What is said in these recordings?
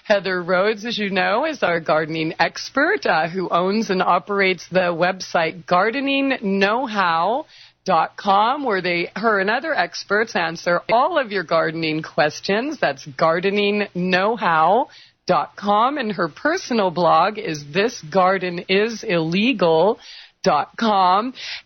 Heather Rhoades, as you know, is our gardening expert who owns and operates the website gardeningknowhow.com, where her and other experts answer all of your gardening questions. That's gardeningknowhow.com, and her personal blog is thisgardenIsIllegal.com.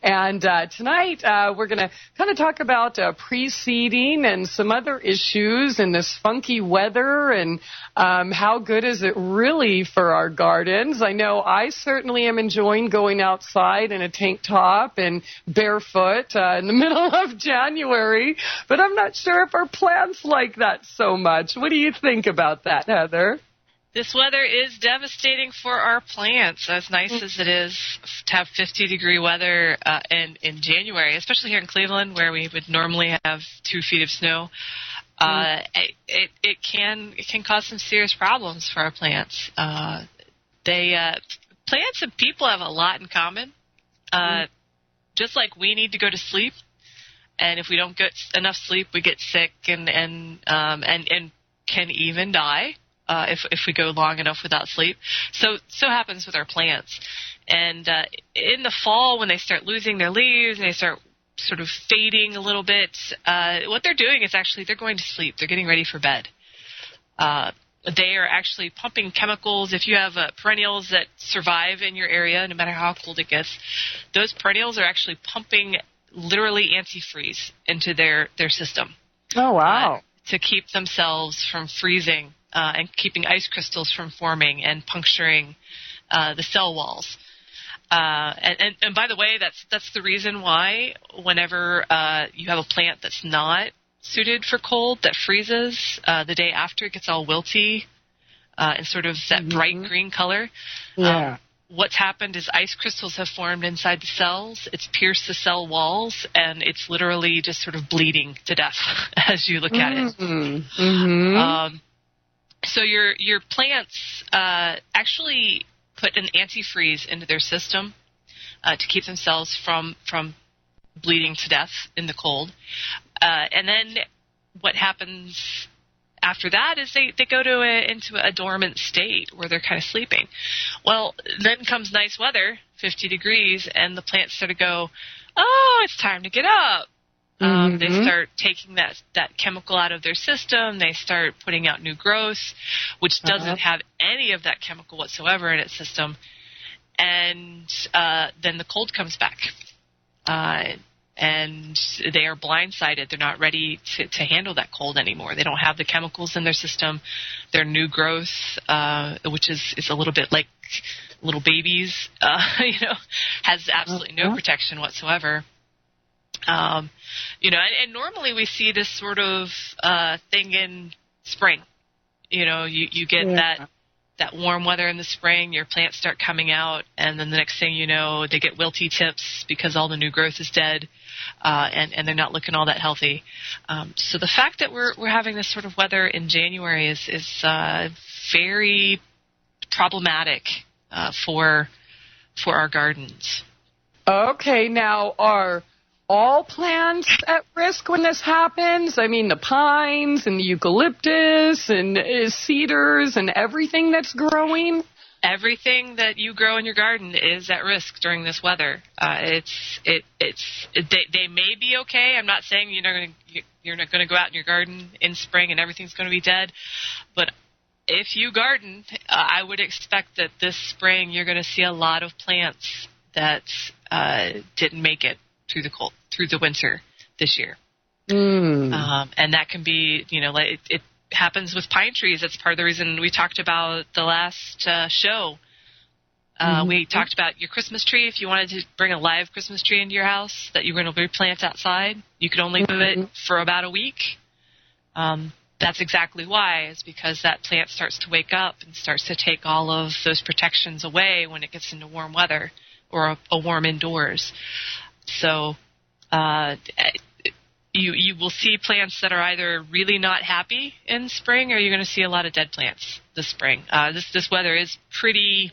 And tonight we're going to kind of talk about pre-seeding and some other issues and this funky weather and how good is it really for our gardens. I know I certainly am enjoying going outside in a tank top and barefoot in the middle of January, but I'm not sure if our plants like that so much. What do you think about that, Heather? This weather is devastating for our plants, as nice as it is to have 50-degree weather in January, especially here in Cleveland, where we would normally have 2 feet of snow. It can cause some serious problems for our plants. Plants and people have a lot in common. Just like we need to go to sleep, and if we don't get enough sleep, we get sick and can even die. If we go long enough without sleep. So happens with our plants. And in the fall, when they start losing their leaves and they start sort of fading a little bit, what they're doing is actually they're going to sleep. They're getting ready for bed. They are actually pumping chemicals. If you have perennials that survive in your area, no matter how cold it gets, those perennials are actually pumping literally antifreeze into their system. Oh, wow. To keep themselves from freezing. And keeping ice crystals from forming and puncturing the cell walls. And by the way, that's the reason why whenever you have a plant that's not suited for cold, that freezes, the day after it gets all wilty and sort of that bright green color. Yeah. What's happened is ice crystals have formed inside the cells. It's pierced the cell walls, and it's literally just sort of bleeding to death as you look at it. So your plants actually put an antifreeze into their system to keep themselves from bleeding to death in the cold. And then what happens after that is they go into a dormant state where they're kind of sleeping. Well, then comes nice weather, 50 degrees, and the plants sort of go, oh, it's time to get up. They start taking that chemical out of their system. They start putting out new growth, which doesn't have any of that chemical whatsoever in its system. And then the cold comes back. And they are blindsided. They're not ready to handle that cold anymore. They don't have the chemicals in their system. Their new growth, which is a little bit like little babies, has absolutely no protection whatsoever. And normally we see this sort of thing in spring. You get that warm weather in the spring, your plants start coming out, and then the next thing you know, they get wilty tips because all the new growth is dead, and they're not looking all that healthy. So the fact that we're having this sort of weather in January is very problematic for our gardens. Okay, now are all plants at risk when this happens? I mean, the pines and the eucalyptus and cedars and everything that's growing? Everything that you grow in your garden is at risk during this weather. They may be okay. I'm not saying you're not going to go out in your garden in spring and everything's going to be dead, but if you garden, I would expect that this spring you're going to see a lot of plants that didn't make it through the winter this year. And that can be, it happens with pine trees. That's part of the reason we talked about the last show. We talked about your Christmas tree. If you wanted to bring a live Christmas tree into your house that you were going to replant outside, you could only do it for about a week. That's exactly why. It's because that plant starts to wake up and starts to take all of those protections away when it gets into warm weather or a warm indoors. So you will see plants that are either really not happy in spring, or you're going to see a lot of dead plants this spring. This weather is pretty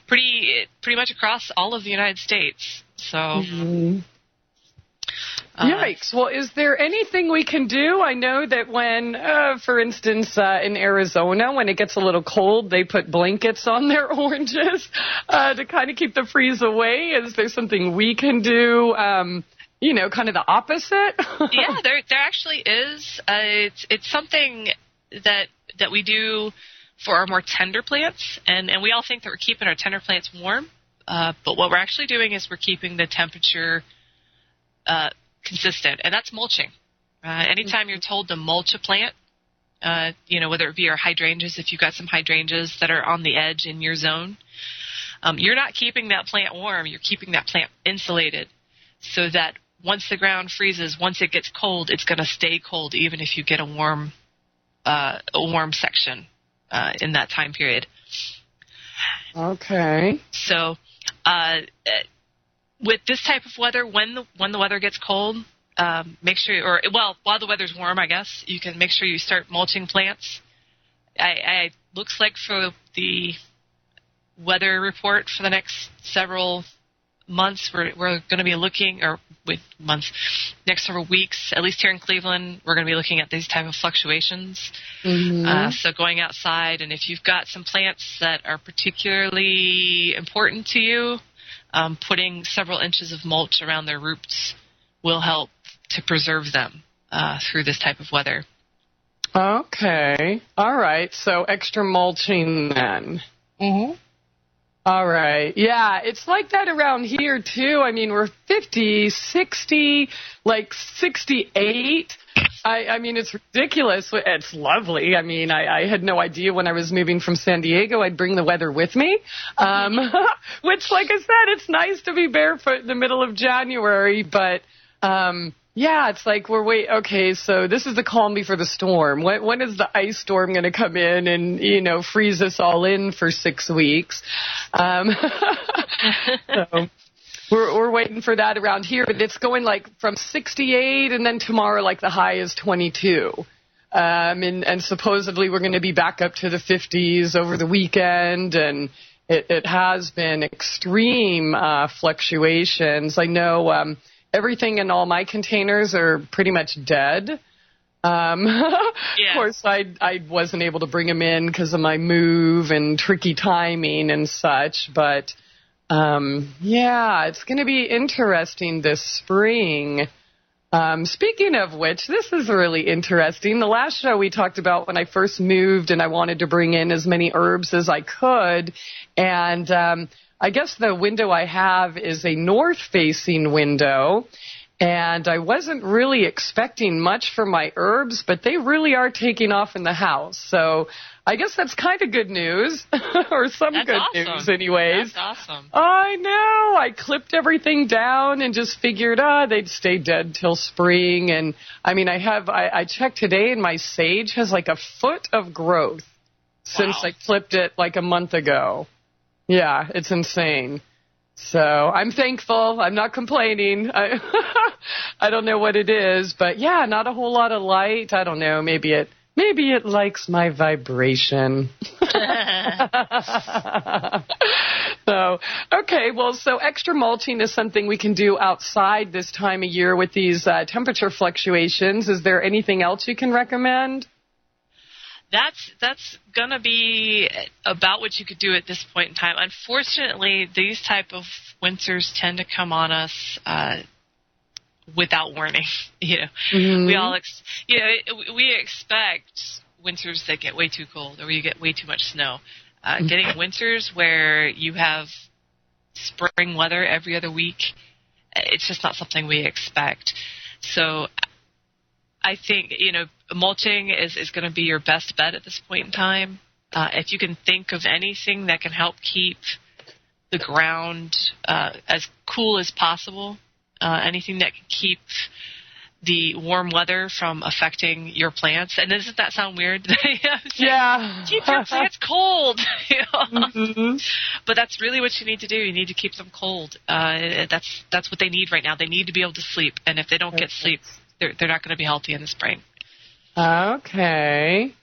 much across all of the United States. So Yikes. Well, is there anything we can do? I know that when, for instance, in Arizona, when it gets a little cold, they put blankets on their oranges to kind of keep the freeze away. Is there something we can do, kind of the opposite? Yeah, there actually is. It's something that we do for our more tender plants, and we all think that we're keeping our tender plants warm, but what we're actually doing is we're keeping the temperature consistent, and that's mulching. Anytime you're told to mulch a plant, whether it be our hydrangeas, if you've got some hydrangeas that are on the edge in your zone, you're not keeping that plant warm, you're keeping that plant insulated so that once the ground freezes, once it gets cold, it's going to stay cold even if you get a warm section in that time period. Okay. So with this type of weather, when the weather gets cold, make sure, while the weather's warm, I guess, you can make sure you start mulching plants. I looks like for the weather report for the next several months, we're going to be looking, or with months, next several weeks, at least here in Cleveland, we're going to be looking at these type of fluctuations. Mm-hmm. So going outside, and if you've got some plants that are particularly important to you, putting several inches of mulch around their roots will help to preserve them through this type of weather. Okay. All right. So extra mulching then. Mm-hmm. All right. Yeah, it's like that around here, too. I mean, we're 50, 60, like 68. I mean, it's ridiculous. It's lovely. I mean, I had no idea when I was moving from San Diego I'd bring the weather with me, which, like I said, it's nice to be barefoot in the middle of January, but yeah, it's like okay, so this is the calm before the storm. When is the ice storm going to come in and, freeze us all in for 6 weeks? So we're waiting for that around here, but it's going like from 68, and then tomorrow, like the high is 22. And supposedly we're going to be back up to the 50s over the weekend, and it has been extreme fluctuations. I know everything in all my containers are pretty much dead. Yeah. Of course, I wasn't able to bring them in because of my move and tricky timing and such, but yeah, it's going to be interesting this spring. Speaking of which, this is really interesting. The last show we talked about when I first moved and I wanted to bring in as many herbs as I could, and I guess the window I have is a north-facing window, and I wasn't really expecting much from my herbs, but they really are taking off in the house. So I guess that's kind of good news, or some good news anyways. That's awesome. I know. I clipped everything down and just figured, they'd stay dead till spring. And, I mean, I checked today, and my sage has like a foot of growth since I clipped it like a month ago. Yeah, it's insane. So I'm thankful. I'm not complaining. I don't know what it is, but yeah, not a whole lot of light. I don't know. Maybe it likes my vibration. So extra mulching is something we can do outside this time of year with these temperature fluctuations. Is there anything else you can recommend? That's going to be about what you could do at this point in time. Unfortunately, these type of winters tend to come on us without warning. Mm-hmm. We expect winters that get way too cold, or you get way too much snow. Getting winters where you have spring weather every other week, it's just not something we expect. So I think, mulching is going to be your best bet at this point in time. If you can think of anything that can help keep the ground as cool as possible, anything that can keep the warm weather from affecting your plants. And doesn't that sound weird? Yeah. Keep your plants cold. Mm-hmm. But that's really what you need to do. You need to keep them cold. That's what they need right now. They need to be able to sleep. And if they don't get sleep, they're not going to be healthy in the spring. Okay.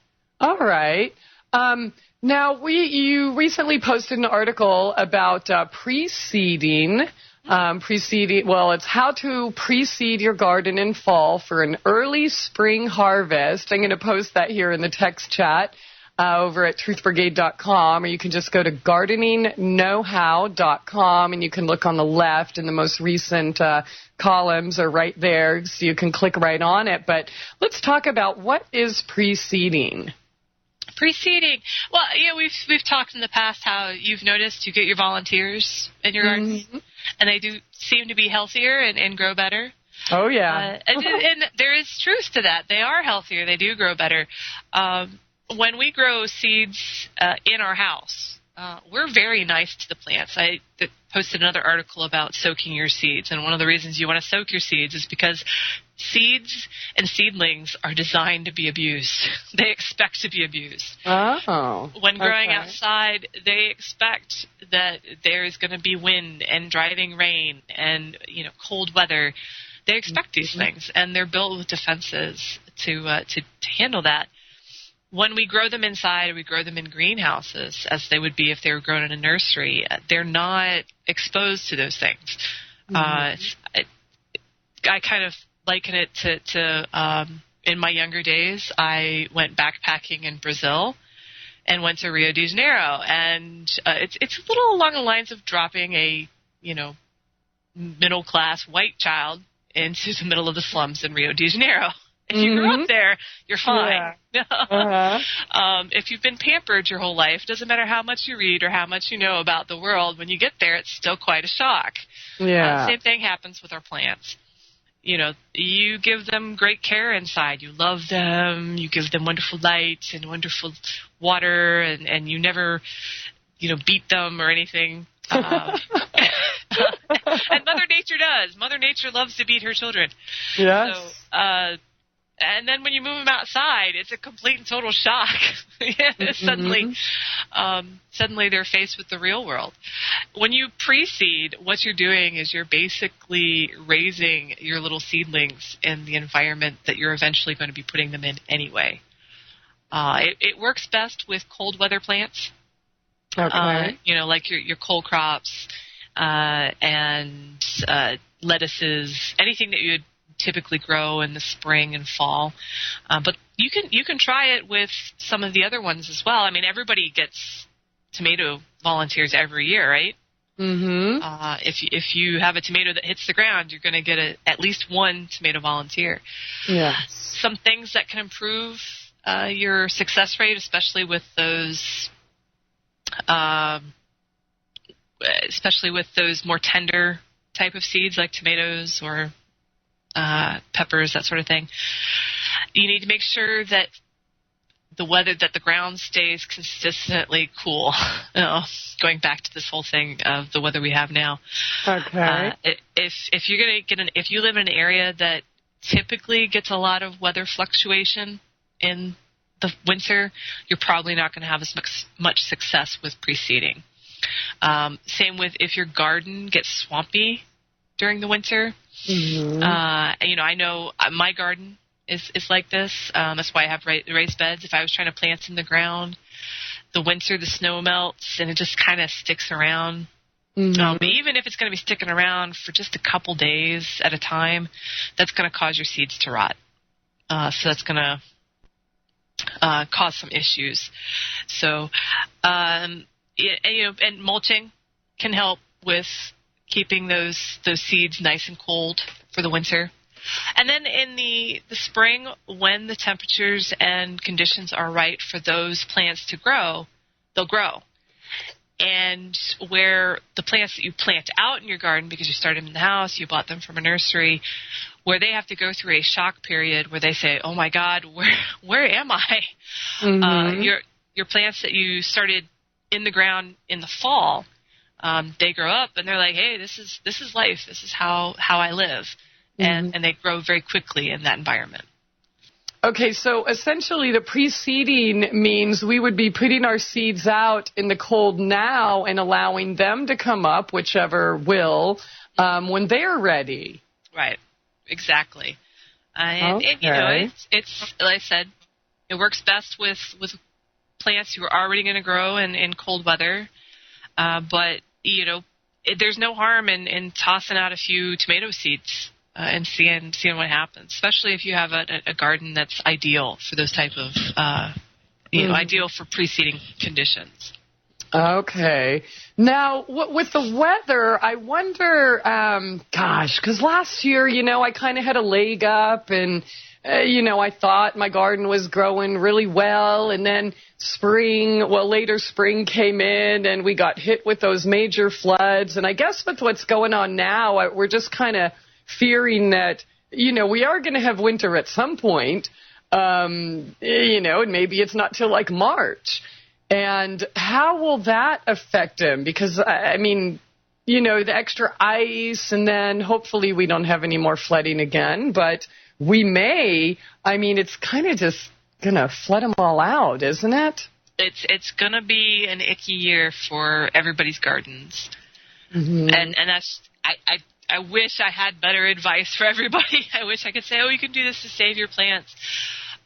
All right. Now, you recently posted an article about pre-seeding Preceding, well, it's how to precede your garden in fall for an early spring harvest. I'm going to post that here in the text chat over at truthbrigade.com, or you can just go to gardeningknowhow.com, and you can look on the left, and the most recent columns are right there, so you can click right on it. But let's talk about what is preceding. Preceding. Well, we've talked in the past how you've noticed you get your volunteers in your garden, and they do seem to be healthier and grow better. Oh, yeah. And there is truth to that. They are healthier. They do grow better. When we grow seeds in our house, we're very nice to the plants. I posted another article about soaking your seeds, and one of the reasons you want to soak your seeds is because seeds and seedlings are designed to be abused. They expect to be abused. Oh. When growing outside, they expect that there's going to be wind and driving rain and cold weather. They expect these things, and they're built with defenses to handle that. When we grow them inside, or we grow them in greenhouses, as they would be if they were grown in a nursery, they're not exposed to those things. I kind of liken it to in my younger days, I went backpacking in Brazil and went to Rio de Janeiro, and it's a little along the lines of dropping a middle class white child into the middle of the slums in Rio de Janeiro. If you grew up there, you're fine. Yeah. If you've been pampered your whole life, it doesn't matter how much you read or how much you know about the world. When you get there, it's still quite a shock. Yeah. Same thing happens with our plants. You give them great care inside. You love them. You give them wonderful light and wonderful water, and you never, beat them or anything. And Mother Nature does. Mother Nature loves to beat her children. Yes. So, and then when you move them outside, it's a complete and total shock. Suddenly they're faced with the real world. When you pre-seed, what you're doing is you're basically raising your little seedlings in the environment that you're eventually going to be putting them in anyway. It works best with cold weather plants. Okay. Like your cole crops and lettuces, anything that you would typically grow in the spring and fall. But you can try it with some of the other ones as well. I mean, everybody gets tomato volunteers every year, right? Mm-hmm. If you have a tomato that hits the ground, you're going to get at least one tomato volunteer. Yes. Some things that can improve your success rate, especially with those more tender type of seeds like tomatoes or peppers, that sort of thing. You need to make sure that the ground stays consistently cool. Going back to this whole thing of the weather we have now. Okay. If you're gonna if you live in an area that typically gets a lot of weather fluctuation in the winter, you're probably not going to have as much success with pre-seeding. Same with if your garden gets swampy during the winter. Mm-hmm. I know my garden is like this. That's why I have raised beds. If I was trying to plant in the ground, the winter the snow melts and it just kind of sticks around. Mm-hmm. But even if it's going to be sticking around for just a couple days at a time, that's going to cause your seeds to rot. So that's going to cause some issues. So, and mulching can help with keeping those seeds nice and cold for the winter. And then in the spring, when the temperatures and conditions are right for those plants to grow, they'll grow. And where the plants that you plant out in your garden, because you started them in the house, you bought them from a nursery, where they have to go through a shock period where they say, "Oh my God, where am I?" Mm-hmm. Your plants that you started in the ground in the fall, they grow up and they're like, "Hey, this is life. This is how I live," and they grow very quickly in that environment. Okay, so essentially the pre-seeding means we would be putting our seeds out in the cold now and allowing them to come up, whichever will, when they're ready. Right, exactly. Okay. And it's like I said, it works best with plants who are already going to grow in cold weather. But there's no harm in tossing out a few tomato seeds and seeing what happens, especially if you have a garden that's ideal for those type of ideal for pre-seeding conditions. Okay. Now, with the weather, I wonder, because last year, I kind of had a leg up and, I thought my garden was growing really well. And then later spring came in and we got hit with those major floods. And I guess with what's going on now, we're just kind of fearing that, we are going to have winter at some point, and maybe it's not till like March. And how will that affect him? Because, the extra ice, and then hopefully we don't have any more flooding again. But we may. It's kind of just going to flood them all out, isn't it? It's going to be an icky year for everybody's gardens. Mm-hmm. And that's, I wish I had better advice for everybody. I wish I could say, you can do this to save your plants.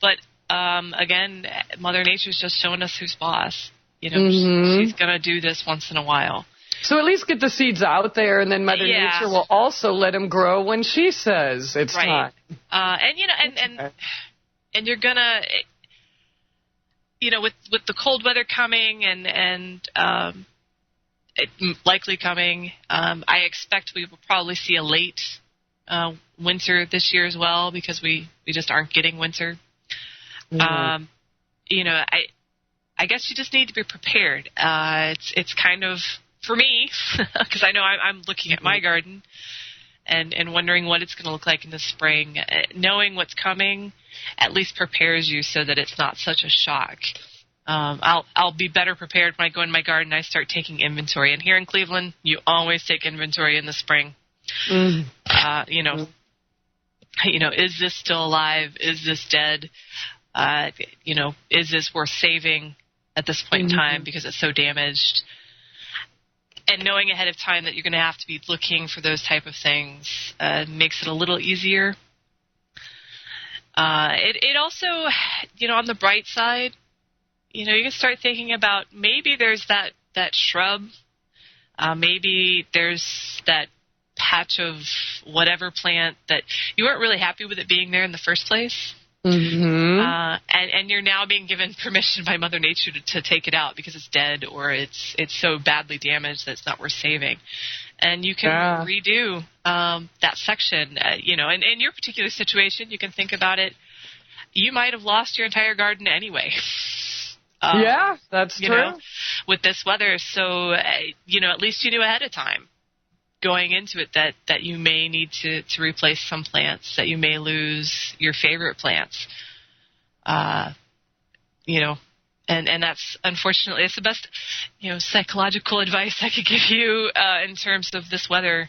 But again, Mother Nature's just showing us who's boss. She's going to do this once in a while. So at least get the seeds out there, and then Mother Nature will also let them grow when she says it's time. And you're gonna, with the cold weather coming and it likely coming, I expect we will probably see a late winter this year as well, because we just aren't getting winter. Mm-hmm. I guess you just need to be prepared. It's kind of, for me, because I know I'm looking at my garden and wondering what it's going to look like in the spring. Knowing what's coming at least prepares you so that it's not such a shock. I'll be better prepared when I go in my garden and I start taking inventory. And here in Cleveland, you always take inventory in the spring. Mm. Is this still alive? Is this dead? Is this worth saving at this point in time because it's so damaged? And knowing ahead of time that you're going to have to be looking for those type of things makes it a little easier. It also, on the bright side, you can start thinking about maybe there's that shrub, maybe there's that patch of whatever plant that you weren't really happy with it being there in the first place. Mm-hmm. And you're now being given permission by Mother Nature to take it out because it's dead or it's so badly damaged that it's not worth saving. And you can redo that section. In your particular situation, you can think about it. You might have lost your entire garden anyway. That's true. With this weather, so at least you knew ahead of time, going into it, that you may need to replace some plants, that you may lose your favorite plants. And that's, unfortunately, it's the best, psychological advice I could give you in terms of this weather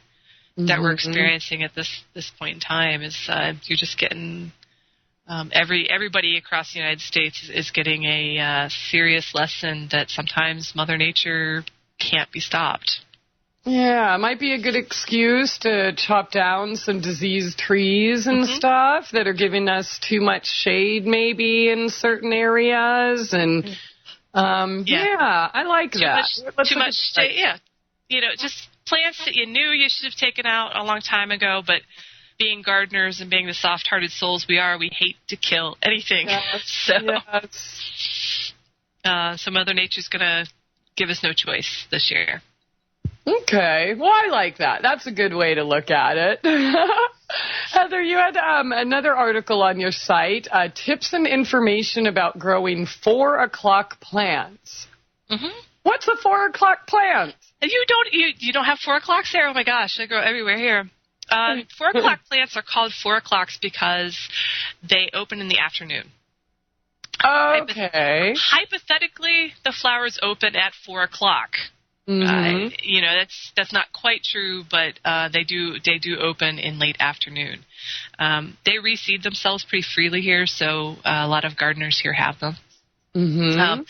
that we're experiencing at this point in time. Is you're just getting everybody across the United States is getting a serious lesson that sometimes Mother Nature can't be stopped. Yeah, it might be a good excuse to chop down some diseased trees and stuff that are giving us too much shade maybe in certain areas. And, I like that. Too much shade, just plants that you knew you should have taken out a long time ago, but being gardeners and being the soft-hearted souls we are, we hate to kill anything. So Mother Nature's going to give us no choice this year. Okay. Well, I like that. That's a good way to look at it. Heather, you had another article on your site, tips and information about growing 4 o'clock plants. Mm-hmm. What's a 4 o'clock plant? You don't have 4 o'clocks there? Oh, my gosh. They grow everywhere here. 4 o'clock plants are called 4 o'clocks because they open in the afternoon. Okay. Hypothetically, the flowers open at 4 o'clock. Mm-hmm. That's not quite true, but they do open in late afternoon. They reseed themselves pretty freely here, so a lot of gardeners here have them. Mm-hmm.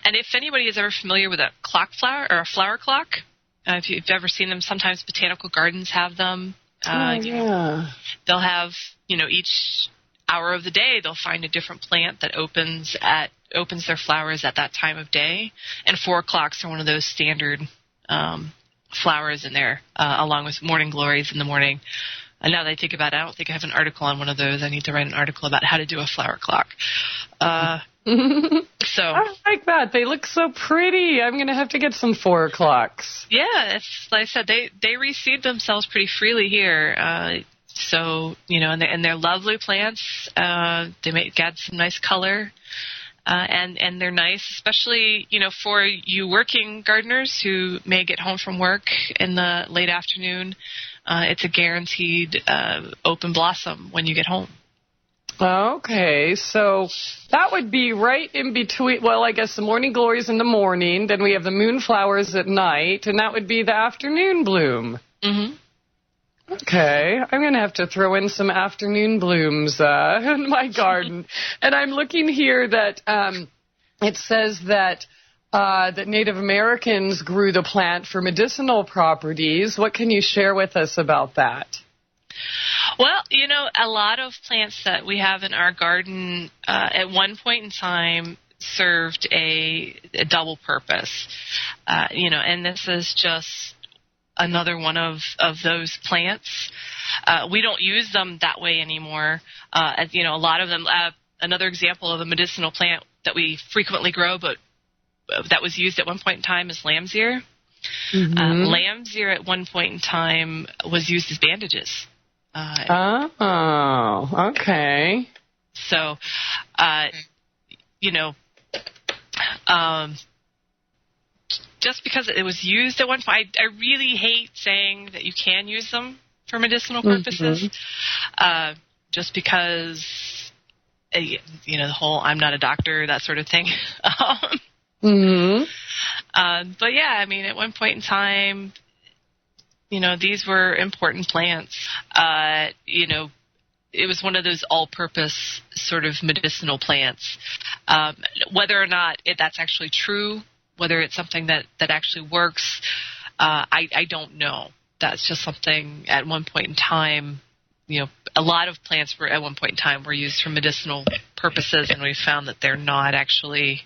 And if anybody is ever familiar with a clock flower or a flower clock, if you've ever seen them, sometimes botanical gardens have them. They'll have, each hour of the day they'll find a different plant that opens their flowers at that time of day, and 4 o'clocks are one of those standard flowers in there, along with morning glories in the morning. And now that I think about it, I don't think I have an article on one of those. I need to write an article about how to do a flower clock. So I like that. They look so pretty. I'm going to have to get some 4 o'clocks. Yeah, it's like I said, they reseed themselves pretty freely here. So, and they're lovely plants. They add some nice color. And they're nice, especially, for you working gardeners who may get home from work in the late afternoon. It's a guaranteed open blossom when you get home. Okay, so that would be right in between, well, I guess the morning glories in the morning, then we have the moonflowers at night, and that would be the afternoon bloom. Mm-hmm. Okay, I'm going to have to throw in some afternoon blooms in my garden. And I'm looking here that it says that Native Americans grew the plant for medicinal properties. What can you share with us about that? Well, a lot of plants that we have in our garden at one point in time served a double purpose. And this is just another one of those plants. We don't use them that way anymore. A lot of them, another example of a medicinal plant that we frequently grow, but that was used at one point in time is lamb's ear. Mm-hmm. Lamb's ear at one point in time was used as bandages. Okay. So, just because it was used at one point, I really hate saying that you can use them for medicinal purposes. Mm-hmm. Just because, the whole I'm not a doctor, that sort of thing. Mm-hmm. But yeah, at one point in time, these were important plants. It was one of those all-purpose sort of medicinal plants. Whether or not that's actually true, whether it's something that actually works, I don't know. That's just something at one point in time, a lot of plants were at one point in time were used for medicinal purposes, and we found that they're not actually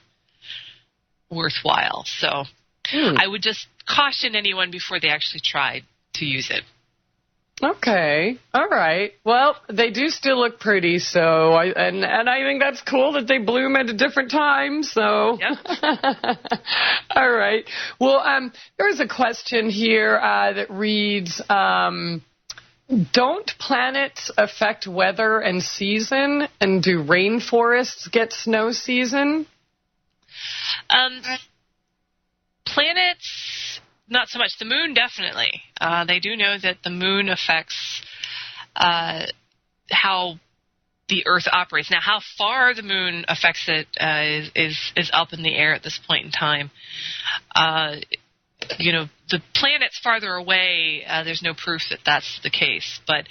worthwhile. So I would just caution anyone before they actually tried to use it. Okay. All right. Well, they do still look pretty, so I think that's cool that they bloom at a different time, so. Yep. All right. Well, there's a question here that reads, don't planets affect weather and season, and do rainforests get snow season? Planets, not so much. The moon, definitely. They do know that the moon affects how the Earth operates. Now, how far the moon affects it is up in the air at this point in time. The planets farther away, there's no proof that that's the case. But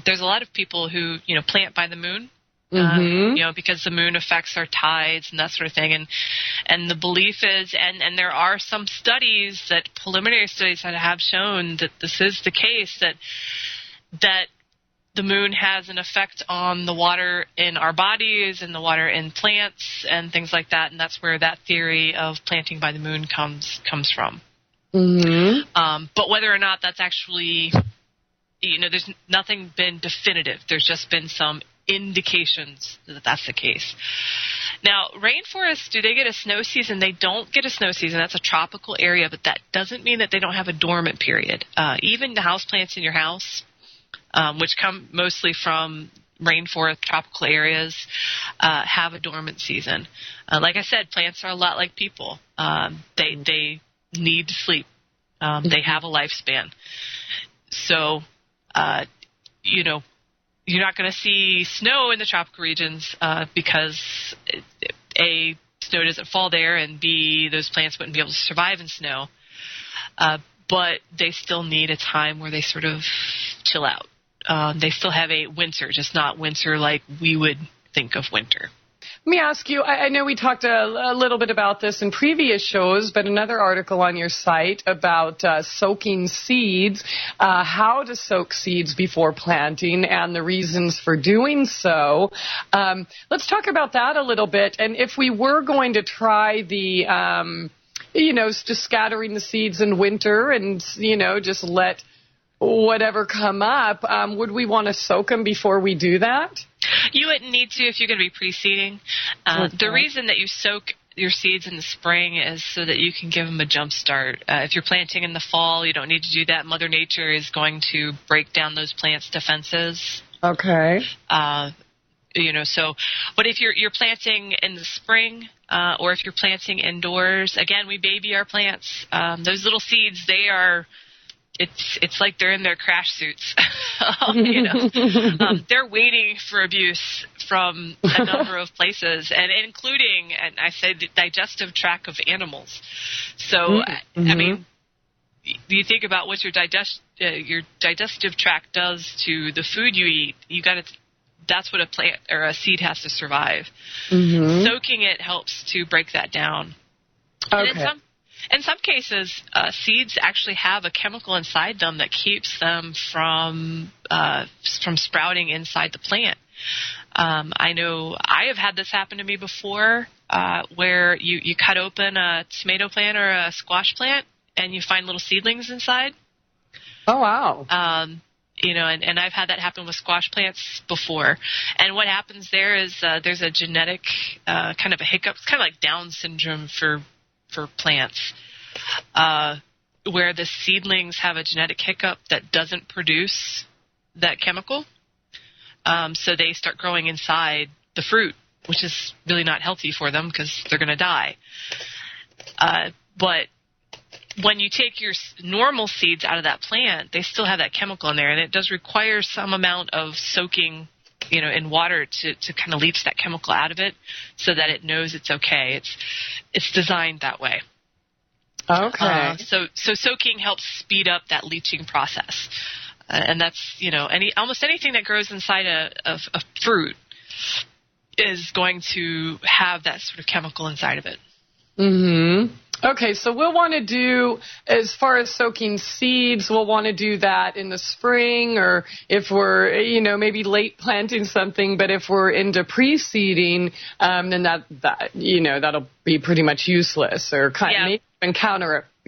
there's a lot of people who, plant by the moon. Mm-hmm. Because the moon affects our tides and that sort of thing. And the belief is, and there are some studies, that preliminary studies that have shown that this is the case, that the moon has an effect on the water in our bodies and the water in plants and things like that. And that's where that theory of planting by the moon comes from. Mm-hmm. But whether or not that's actually, there's nothing been definitive. There's just been some indications that that's the case. Now, rainforests, do they get a snow season? They don't get a snow season. That's a tropical area, but that doesn't mean that they don't have a dormant period. Even the houseplants in your house, which come mostly from rainforest tropical areas, have a dormant season. Like I said, plants are a lot like people. They need to sleep. They have a lifespan. So, you're not going to see snow in the tropical regions because, A, snow doesn't fall there, and B, those plants wouldn't be able to survive in snow. But they still need a time where they sort of chill out. They still have a winter, just not winter like we would think of winter. Let me ask you, I know we talked a little bit about this in previous shows, but another article on your site about soaking seeds, how to soak seeds before planting and the reasons for doing so. Let's talk about that a little bit. And if we were going to try the just scattering the seeds in winter and, just let whatever come up. Would we want to soak them before we do that? You wouldn't need to if you're going to be pre-seeding. Okay. The reason that you soak your seeds in the spring is so that you can give them a jump start. If you're planting in the fall, you don't need to do that. Mother Nature is going to break down those plants' defenses. Okay. But if you're planting in the spring, or if you're planting indoors, again, we baby our plants. Those little seeds, it's like they're in their crash suits. They're waiting for abuse from a number of places, and including, and I say, the digestive tract of animals. So, I mean, you think about what your digestive tract does to the food you eat. That's what a plant or a seed has to survive. Soaking it helps to break that down. Okay. And in some cases, seeds actually have a chemical inside them that keeps them from sprouting inside the plant. I know I have had this happen to me before, where you cut open a tomato plant or a squash plant and you find little seedlings inside. Oh, wow. And I've had that happen with squash plants before. And what happens there is there's a genetic kind of a hiccup. It's kind of like Down syndrome for plants, where the seedlings have a genetic hiccup that doesn't produce that chemical. So they start growing inside the fruit, which is really not healthy for them because they're going to die. But when you take your normal seeds out of that plant, they still have that chemical in there, and it does require some amount of soaking, in water to kind of leach that chemical out of it so that it knows it's okay. It's designed that way. Okay. So soaking helps speed up that leaching process. And that's, almost anything that grows inside a fruit is going to have that sort of chemical inside of it. Okay, so we'll want to do, as far as soaking seeds, we'll want to do that in the spring, or if we're, maybe late planting something, but if we're into pre-seeding, then that'll be pretty much useless, or maybe even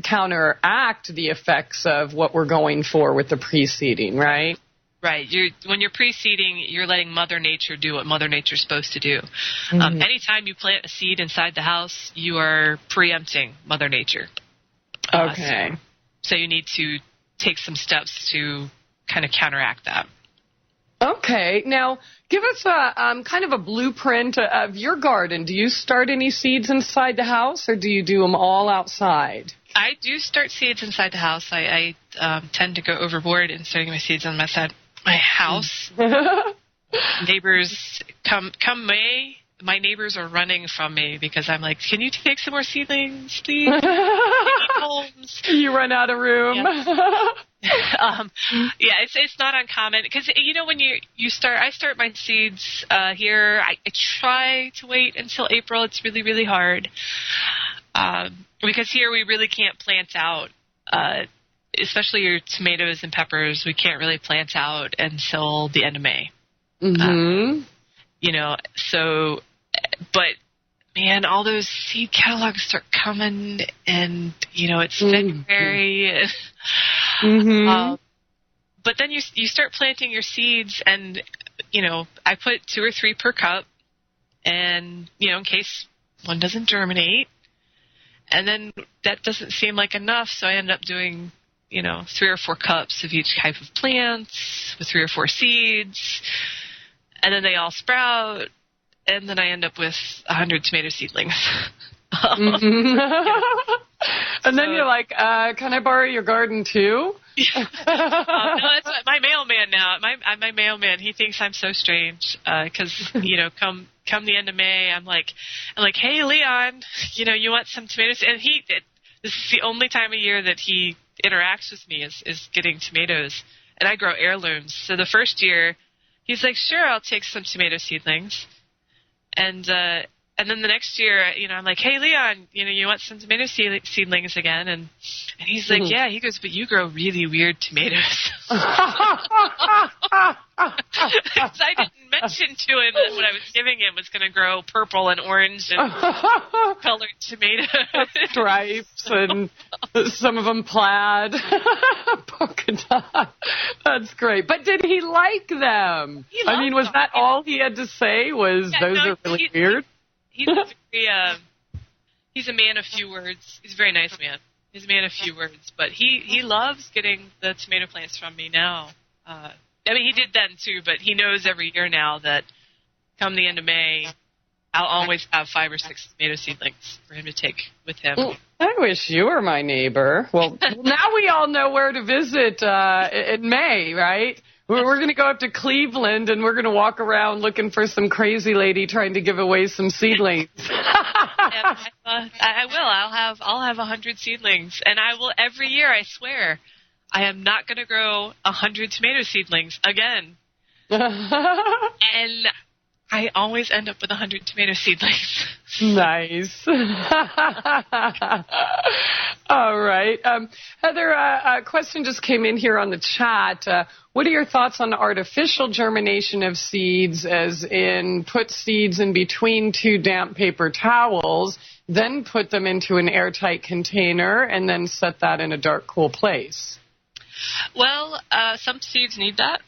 counteract the effects of what we're going for with the pre-seeding, right? Right. When you're pre-seeding, you're letting Mother Nature do what Mother Nature's supposed to do. Anytime you plant a seed inside the house, you are preempting Mother Nature. Okay. So you need to take some steps to kind of counteract that. Okay. Now, give us a kind of a blueprint of your garden. Do you start any seeds inside the house, or do you do them all outside? I do start seeds inside the house. I tend to go overboard in starting my seeds on my house. Neighbors come May, my neighbors are running from me because I'm like, can you take some more seedlings, please? Homes. You run out of room. It's not uncommon because when I start my seeds here. I try to wait until April. It's really, really hard because here we really can't plant out. Especially your tomatoes and peppers, we can't really plant out until the end of May. But man, all those seed catalogs start coming, and it's February. But then you start planting your seeds, and I put 2 or 3 per cup, and in case one doesn't germinate, and then that doesn't seem like enough, so I end up doing 3 or 4 cups of each type of plants with 3 or 4 seeds, and then they all sprout, and then I end up with 100 tomato seedlings. And then you're like, can I borrow your garden too? No, that's my mailman now. My mailman, he thinks I'm so strange because come the end of May, I'm like, hey Leon, you want some tomatoes? And this is the only time of year that he interacts with me is getting tomatoes, and I grow heirlooms. So the first year, he's like, sure, I'll take some tomato seedlings, and and then the next year, I'm like, hey, Leon, you want some tomato seedlings again? And he's like, yeah. He goes, but you grow really weird tomatoes. So I didn't mention to him that what I was giving him was going to grow purple and orange and colored tomatoes. Stripes and some of them plaid. Polka dot. That's great. But did he like them? Was that all he had to say? Those are really weird? He's a man of few words. He's a very nice man. He's a man of few words. But he loves getting the tomato plants from me now. He did then too, but he knows every year now that come the end of May, I'll always have 5 or 6 tomato seedlings for him to take with him. I wish you were my neighbor. Well, now we all know where to visit in May, right? We're going to go up to Cleveland, and we're going to walk around looking for some crazy lady trying to give away some seedlings. I will. I'll have 100 seedlings, and I will every year. I swear, I am not going to grow 100 tomato seedlings again. And I always end up with 100 tomato seedlings. Nice. All right. Heather, a question just came in here on the chat. What are your thoughts on artificial germination of seeds, as in put seeds in between 2 damp paper towels, then put them into an airtight container, and then set that in a dark, cool place? Well, some seeds need that.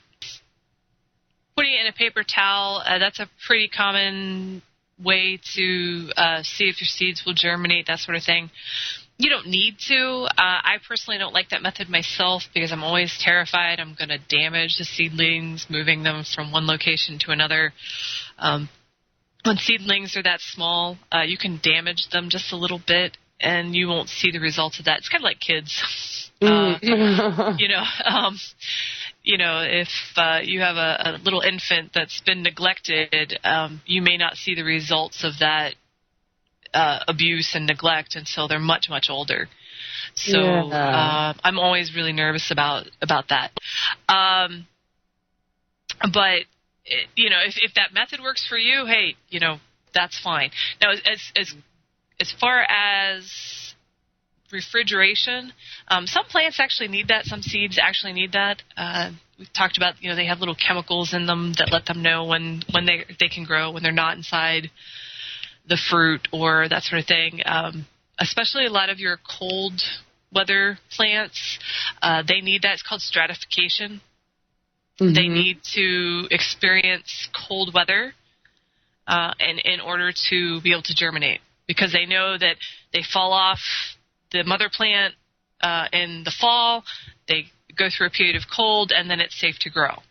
Putting it in a paper towel, that's a pretty common way to see if your seeds will germinate, that sort of thing. You don't need to. I personally don't like that method myself because I'm always terrified I'm going to damage the seedlings, moving them from one location to another. When seedlings are that small, you can damage them just a little bit, and you won't see the results of that. It's kind of like kids. If you have a little infant that's been neglected, you may not see the results of that abuse and neglect until they're much, much older. So I'm always really nervous about that. But if that method works for you, hey, that's fine. Now, as far as refrigeration, some plants actually need that. Some seeds actually need that. We've talked about, they have little chemicals in them that let them know when they can grow, when they're not inside the fruit or that sort of thing. Especially a lot of your cold weather plants, they need that. It's called stratification. Mm-hmm. They need to experience cold weather and in order to be able to germinate, because they know that they fall off the mother plant in the fall, they go through a period of cold, and then it's safe to grow.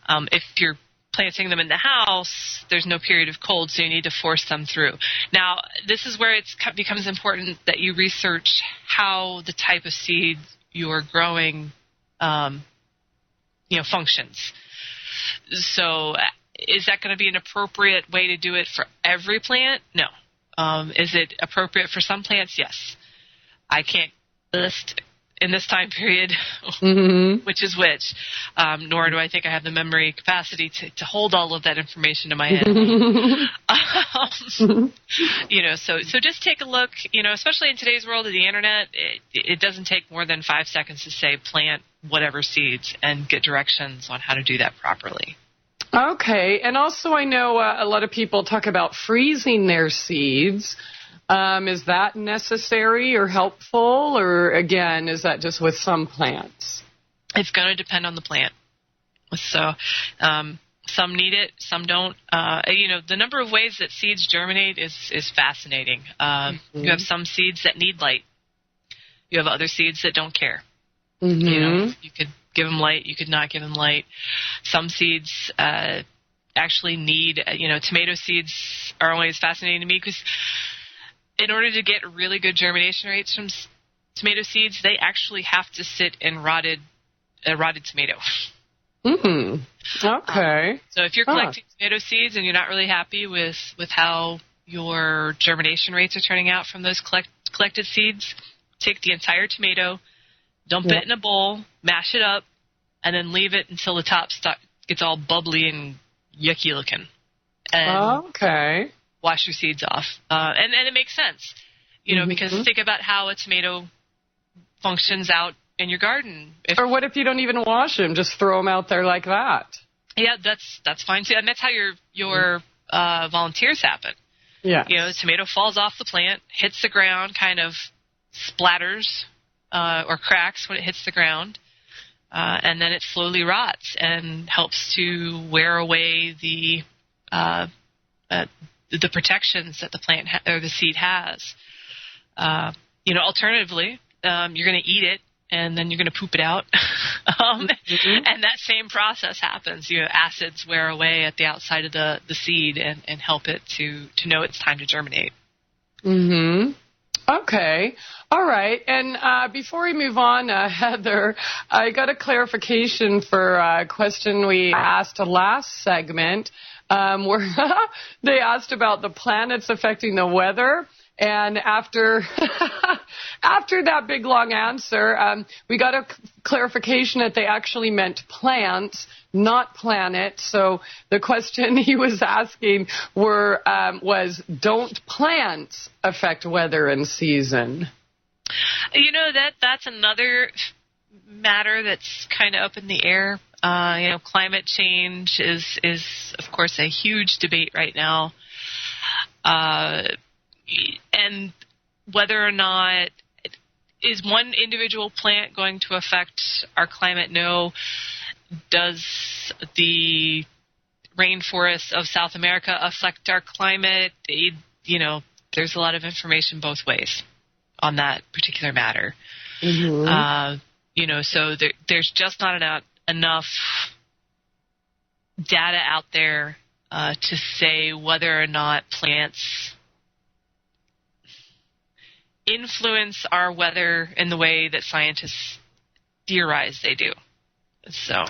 If you're planting them in the house, there's no period of cold, so you need to force them through. Now, this is where it becomes important that you research how the type of seed you're growing functions. So is that going to be an appropriate way to do it for every plant? No. Is it appropriate for some plants? Yes. I can't list in this time period which is which, nor do I think I have the memory capacity to hold all of that information in my head. So just take a look, especially in today's world of the internet, it doesn't take more than 5 seconds to say plant whatever seeds and get directions on how to do that properly. Okay, and also I know a lot of people talk about freezing their seeds. Is that necessary or helpful, or again, is that just with some plants? It's going to depend on the plant. So some need it, some don't. The number of ways that seeds germinate is fascinating. You have some seeds that need light. You have other seeds that don't care. Mm-hmm. You could give them light, you could not give them light. Some seeds actually need, tomato seeds are always fascinating to me because in order to get really good germination rates from tomato seeds, they actually have to sit in rotted tomato. Mm-hmm. Okay. So if you're collecting tomato seeds and you're not really happy with how your germination rates are turning out from those collected seeds, take the entire tomato, dump it in a bowl, mash it up, and then leave it until the top gets all bubbly and yucky looking. And wash your seeds off. And it makes sense, because think about how a tomato functions out in your garden. Or what if you don't even wash them? Just throw them out there like that. Yeah, that's fine too. And that's how your volunteers happen. Yeah. The tomato falls off the plant, hits the ground, kind of splatters or cracks when it hits the ground, and then it slowly rots and helps to wear away the protections that the plant or the seed has. Alternatively, you're going to eat it and then you're going to poop it out, and that same process happens. Acids wear away at the outside of the seed and help it to know it's time to germinate. Mm-hmm. Okay. All right. And before we move on, Heather, I got a clarification for a question we asked last segment, where they asked about the planets affecting the weather. And after that big long answer, we got a clarification that they actually meant plants, not planets. So the question he was asking was, don't plants affect weather and season? That's another matter that's kind of up in the air. Climate change is of course a huge debate right now. And whether or not is one individual plant going to affect our climate? No. Does the rainforests of South America affect our climate? There's a lot of information both ways on that particular matter. Mm-hmm. So there's just not enough data out there to say whether or not plants influence our weather in the way that scientists theorize they do. So.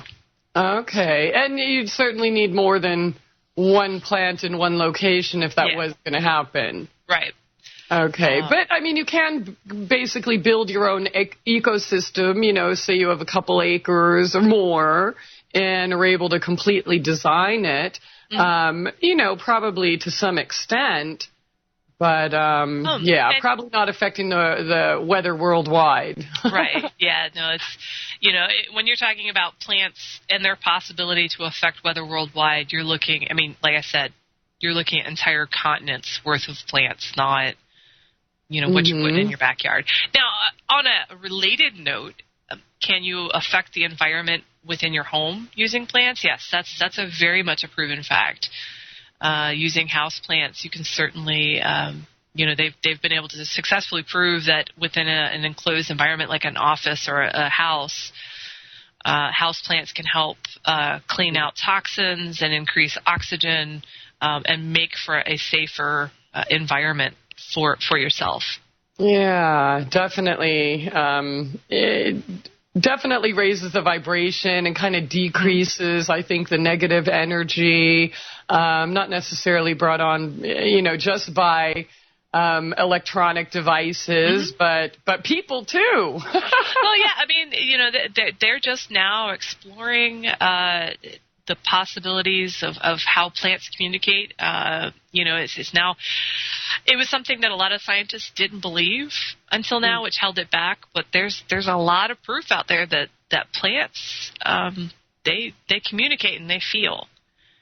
Okay. And you'd certainly need more than one plant in one location if that was going to happen. Right. Okay. But, you can basically build your own ecosystem, say you have a couple acres or more and are able to completely design it, probably to some extent. But, probably not affecting the weather worldwide. Right. Yeah, no, it's, when you're talking about plants and their possibility to affect weather worldwide, you're looking, like I said, you're looking at entire continents worth of plants, not, what you're putting in your backyard. Now, on a related note, can you affect the environment within your home using plants? Yes, that's a very much a proven fact. Using house plants, you can certainly, they've been able to successfully prove that within an enclosed environment like an office or a house, house plants can help clean out toxins and increase oxygen and make for a safer environment for yourself. Yeah, definitely. It definitely raises the vibration and kind of decreases, I think, the negative energy. Not necessarily brought on, just by electronic devices, but people too. Well, yeah, they're just now exploring the possibilities of how plants communicate. It's now. It was something that a lot of scientists didn't believe until now, which held it back. But there's a lot of proof out there that plants they communicate and they feel.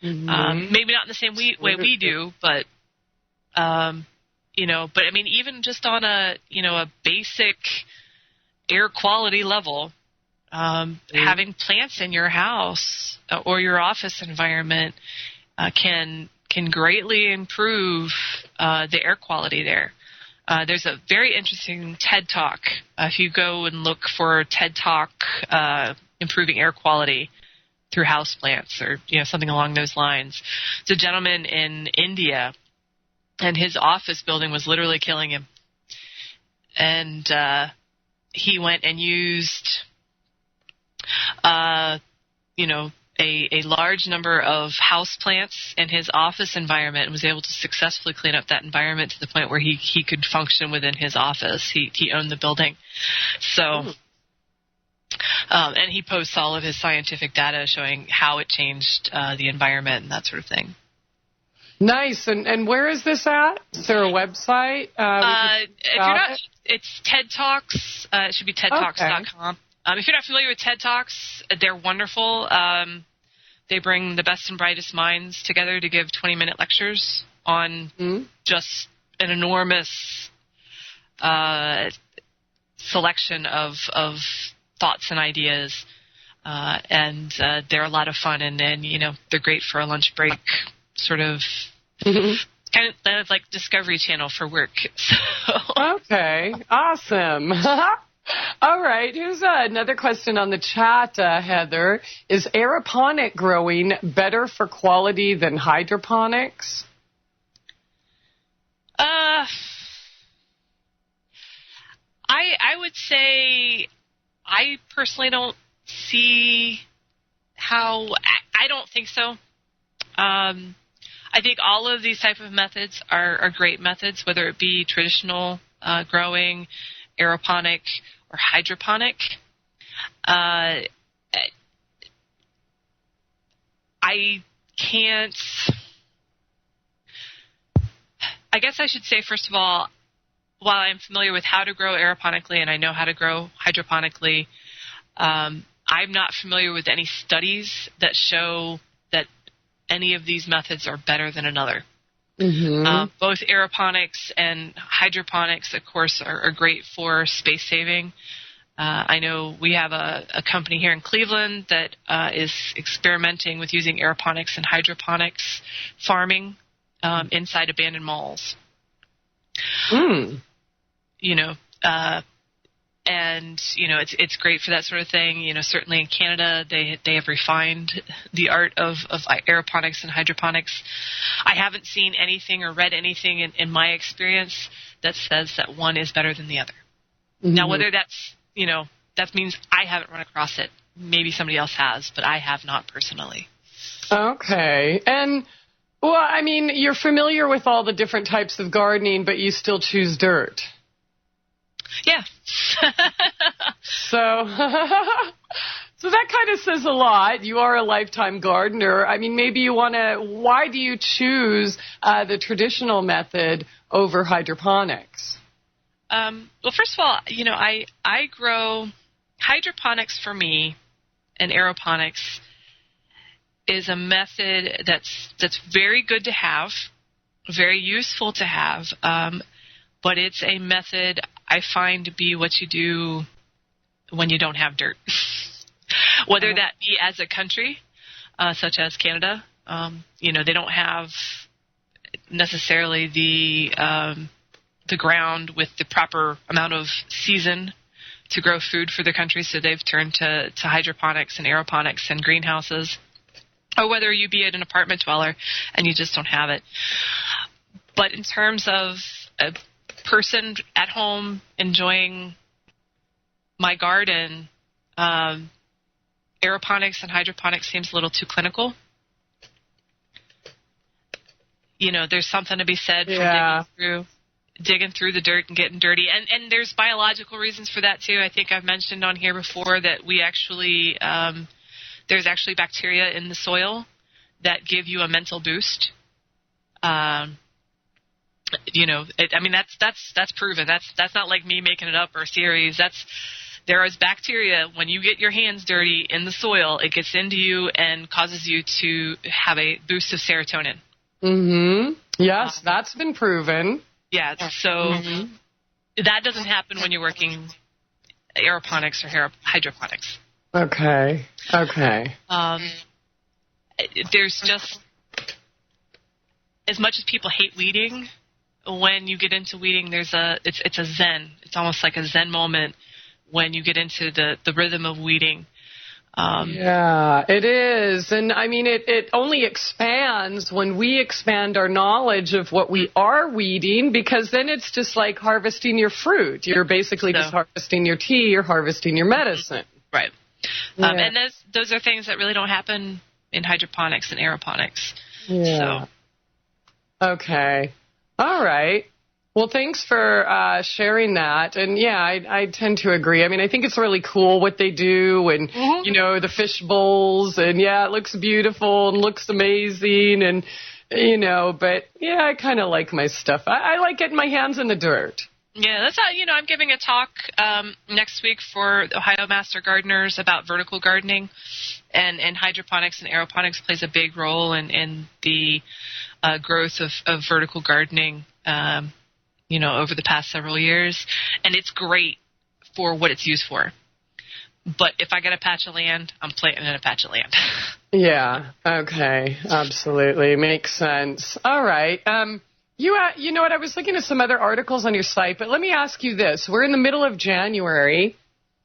Mm-hmm. Maybe not in the same way we do, but even just on a basic air quality level, having plants in your house or your office environment can greatly improve the air quality there. There's a very interesting TED Talk. If you go and look for TED Talk improving air quality through houseplants or something along those lines. It's a gentleman in India, and his office building was literally killing him. And he went and used, a large number of houseplants in his office environment and was able to successfully clean up that environment to the point where he could function within his office. He owned the building. So... and he posts all of his scientific data showing how it changed the environment and that sort of thing. Nice. And where is this at? Is there a website? If you're not, it's TED Talks. It should be tedtalks.com. If you're not familiar with TED Talks, they're wonderful. They bring the best and brightest minds together to give 20-minute lectures on just an enormous selection of thoughts and ideas. And they're a lot of fun, and they're great for a lunch break, sort of kind of like Discovery Channel for work. So. Okay, awesome. All right, here's another question on the chat, Heather. Is aeroponic growing better for quality than hydroponics? I would say I personally don't see how. I don't think so. I think all of these type of methods are great methods, whether it be traditional growing, aeroponic, or hydroponic. I guess I should say, first of all, while I'm familiar with how to grow aeroponically and I know how to grow hydroponically, I'm not familiar with any studies that show that any of these methods are better than another. Both aeroponics and hydroponics, of course, are great for space saving. I know we have a company here in Cleveland that is experimenting with using aeroponics and hydroponics farming inside abandoned malls. It's great for that sort of thing. Certainly in Canada, they have refined the art of aeroponics and hydroponics. I haven't seen anything or read anything in my experience that says that one is better than the other. Now, whether that's, that means I haven't run across it. Maybe somebody else has, but I have not personally. Okay. And, well, I mean, you're familiar with all the different types of gardening, but you still choose dirt. Yeah. So that kind of says a lot. You are a lifetime gardener. I mean, maybe you want to, why do you choose the traditional method over hydroponics? Well, first of all, I grow hydroponics for me, and aeroponics is a method that's very good to have, very useful to have, but it's a method I find to be what you do when you don't have dirt. Whether that be as a country, such as Canada, they don't have necessarily the ground with the proper amount of season to grow food for the country, so they've turned to hydroponics and aeroponics and greenhouses, or whether you be an apartment dweller and you just don't have it. But in terms of a person at home enjoying my garden, aeroponics and hydroponics seems a little too clinical. There's something to be said for digging through the dirt and getting dirty. And there's biological reasons for that, too. I think I've mentioned on here before that we actually, there's actually bacteria in the soil that give you a mental boost. That's proven. That's not like me making it up or theories. There is bacteria. When you get your hands dirty in the soil, it gets into you and causes you to have a boost of serotonin. Yes, that's been proven. Yeah, so that doesn't happen when you're working aeroponics or hydroponics. Okay. There's just, as much as people hate weeding, when you get into weeding, it's a zen. It's almost like a zen moment when you get into the rhythm of weeding. Yeah, it is. And I mean, it only expands when we expand our knowledge of what we are weeding, because then it's just like harvesting your fruit. You're basically just harvesting your tea, you're harvesting your medicine. Right. Yeah. And those are things that really don't happen in hydroponics and aeroponics. Yeah. So. Okay. All right. Well, thanks for sharing that. And, yeah, I tend to agree. I mean, I think it's really cool what they do and, the fish bowls. And, yeah, it looks beautiful and looks amazing. And but yeah, I kind of like my stuff. I like getting my hands in the dirt. Yeah, that's how, I'm giving a talk next week for Ohio Master Gardeners about vertical gardening, and hydroponics and aeroponics plays a big role in the growth of vertical gardening, over the past several years. And it's great for what it's used for. But if I get a patch of land, I'm planting in a patch of land. Yeah, okay, absolutely. Makes sense. All right. You know what? I was looking at some other articles on your site, but let me ask you this. We're in the middle of January.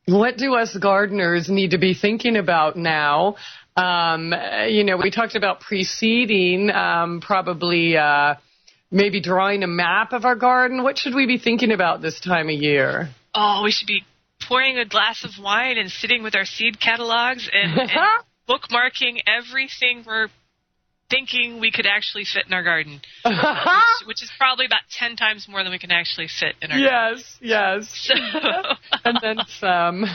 What do us gardeners need to be thinking about now? We talked about pre-seeding, probably maybe drawing a map of our garden. What should we be thinking about this time of year? Oh, we should be pouring a glass of wine and sitting with our seed catalogs and bookmarking everything we're thinking we could actually fit in our garden, which is probably about 10 times more than we can actually fit in our garden. Yes. So, and then some.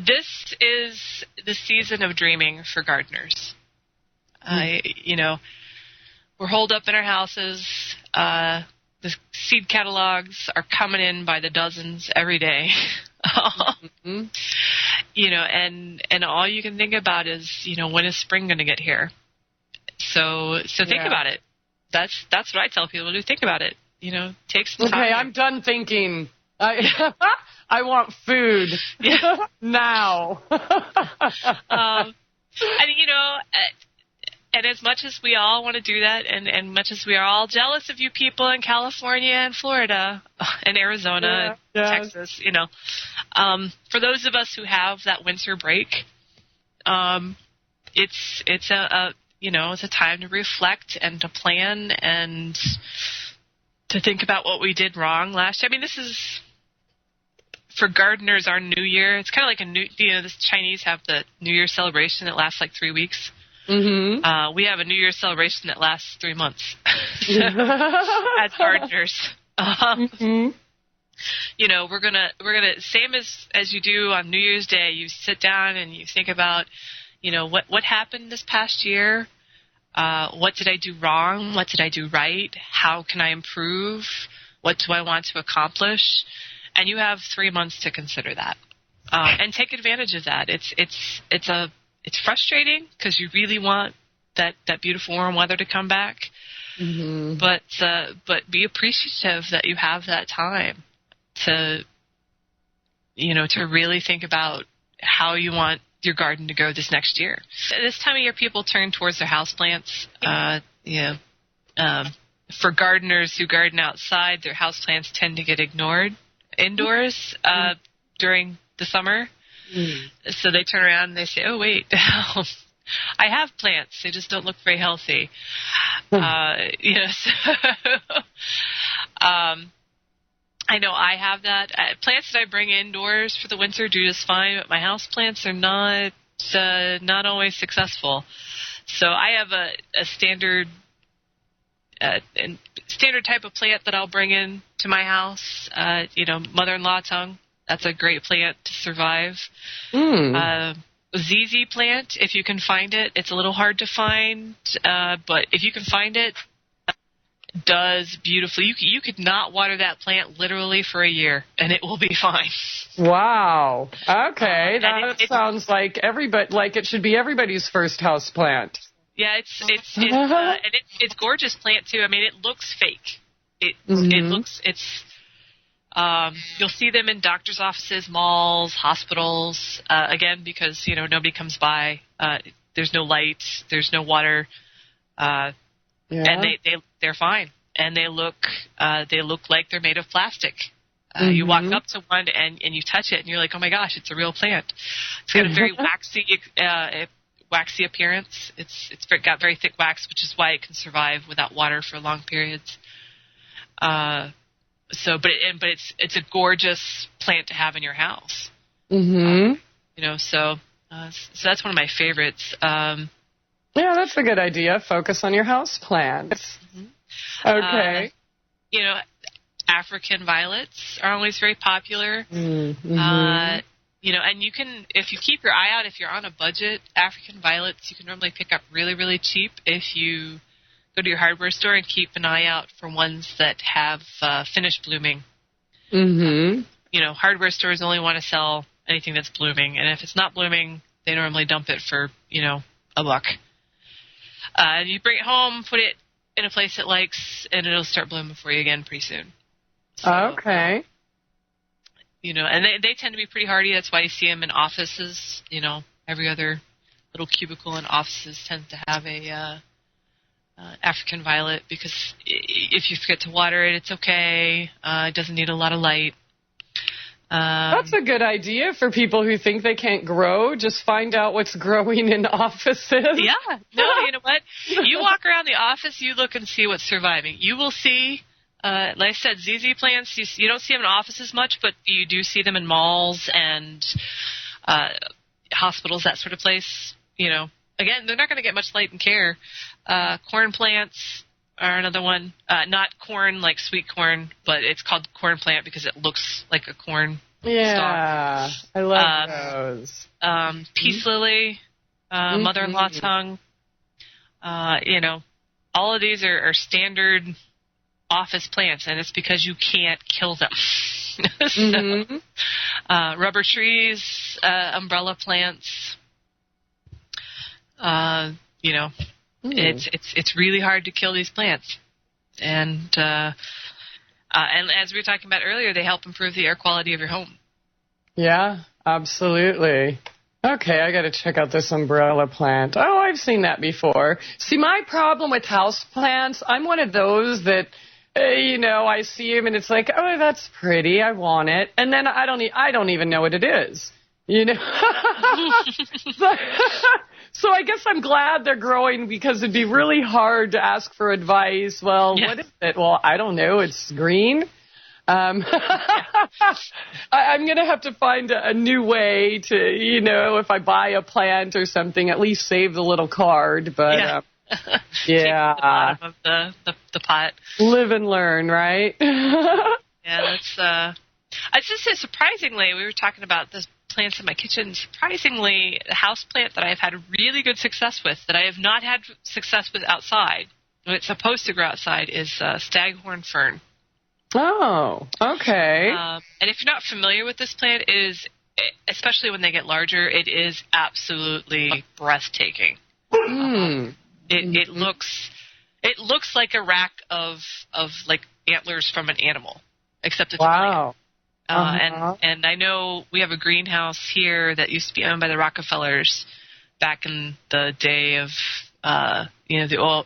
This is the season of dreaming for gardeners. We're holed up in our houses. The seed catalogs are coming in by the dozens every day. Mm-hmm. And all you can think about is, when is spring going to get here? So think about it. That's what I tell people to do. Think about it. Take some time. Okay, I'm done thinking. I want food now. And as much as we all want to do that, and much as we are all jealous of you people in California and Florida and Arizona, and Texas, for those of us who have that winter break, it's a time to reflect and to plan and to think about what we did wrong last year. I mean, this is, for gardeners, our New Year. It's kind of like the Chinese have the New Year celebration that lasts like 3 weeks. Mm-hmm. We have a New Year celebration that lasts 3 months as gardeners. We're gonna same as you do on New Year's Day. You sit down and you think about, what happened this past year. What did I do wrong? What did I do right? How can I improve? What do I want to accomplish? And you have 3 months to consider that, and take advantage of that. It's frustrating because you really want that beautiful warm weather to come back, but be appreciative that you have that time to really think about how you want your garden to go this next year. This time of year, people turn towards their houseplants. For gardeners who garden outside, their houseplants tend to get ignored indoors during the summer. So they turn around and they say, oh, wait, I have plants. They just don't look very healthy. I know I have that. Plants that I bring indoors for the winter do just fine, but my house plants are not always successful. So I have a standard type of plant that I'll bring in to my house. Mother-in-law tongue. That's a great plant to survive. ZZ plant, if you can find it. It's a little hard to find, but if you can find it, does beautifully. You could not water that plant literally for a year, and it will be fine. Wow. Okay, that sounds like it should be everybody's first house plant. Yeah, it's gorgeous plant too. I mean, it looks fake. You'll see them in doctor's offices, malls, hospitals, again, because, nobody comes by. There's no light. There's no water. And they're fine. And they look like they're made of plastic. You walk up to one and you touch it and you're like, oh my gosh, it's a real plant. It's got a very waxy appearance. It's got very thick wax, which is why it can survive without water for long periods. But it's a gorgeous plant to have in your house. So that's one of my favorites. Yeah, that's a good idea. Focus on your house plants. Okay. African violets are always very popular. And you can, if you keep your eye out, if you're on a budget, African violets you can normally pick up really, really cheap if you go to your hardware store and keep an eye out for ones that have finished blooming. Mm-hmm. Hardware stores only want to sell anything that's blooming, and if it's not blooming, they normally dump it for, $1. And you bring it home, put it in a place it likes, and it'll start blooming for you again pretty soon. So, okay. And they tend to be pretty hardy. That's why you see them in offices. Every other little cubicle in offices tends to have a African violet, because if you forget to water it, it's okay. It doesn't need a lot of light. That's a good idea for people who think they can't grow. Just find out what's growing in offices. Yeah. No, you know what? You walk around the office, you look and see what's surviving. You will see, like I said, ZZ plants, you don't see them in offices much, but you do see them in malls and hospitals, that sort of place. Again, they're not going to get much light and care. Corn plants are another one. Not corn like sweet corn, but it's called corn plant because it looks like a corn stalk. I love those. Peace lily, mother-in-law tongue. All of these are standard office plants, and it's because you can't kill them. Rubber trees, umbrella plants. It's really hard to kill these plants, and as we were talking about earlier, they help improve the air quality of your home. Yeah, absolutely. Okay, I got to check out this umbrella plant. Oh, I've seen that before. See, my problem with house plants, I'm one of those that, I see them and it's like, oh, that's pretty, I want it, and then I don't even know what it is. So I guess I'm glad they're growing, because it'd be really hard to ask for advice. Well, What is it? Well, I don't know. It's green. I'm going to have to find a new way to, if I buy a plant or something, at least save the little card. But Keep the bottom of the pot. Live and learn, right? It's just surprisingly, we were talking about this plants in my kitchen. Surprisingly, the house plant that I've had really good success with, that I have not had success with outside, when it's supposed to grow outside, is staghorn fern. Oh, okay. And if you're not familiar with this plant, especially when they get larger, it is absolutely breathtaking. It looks like a rack of like antlers from an animal, except it's a plant. And I know we have a greenhouse here that used to be owned by the Rockefellers back in the day of, the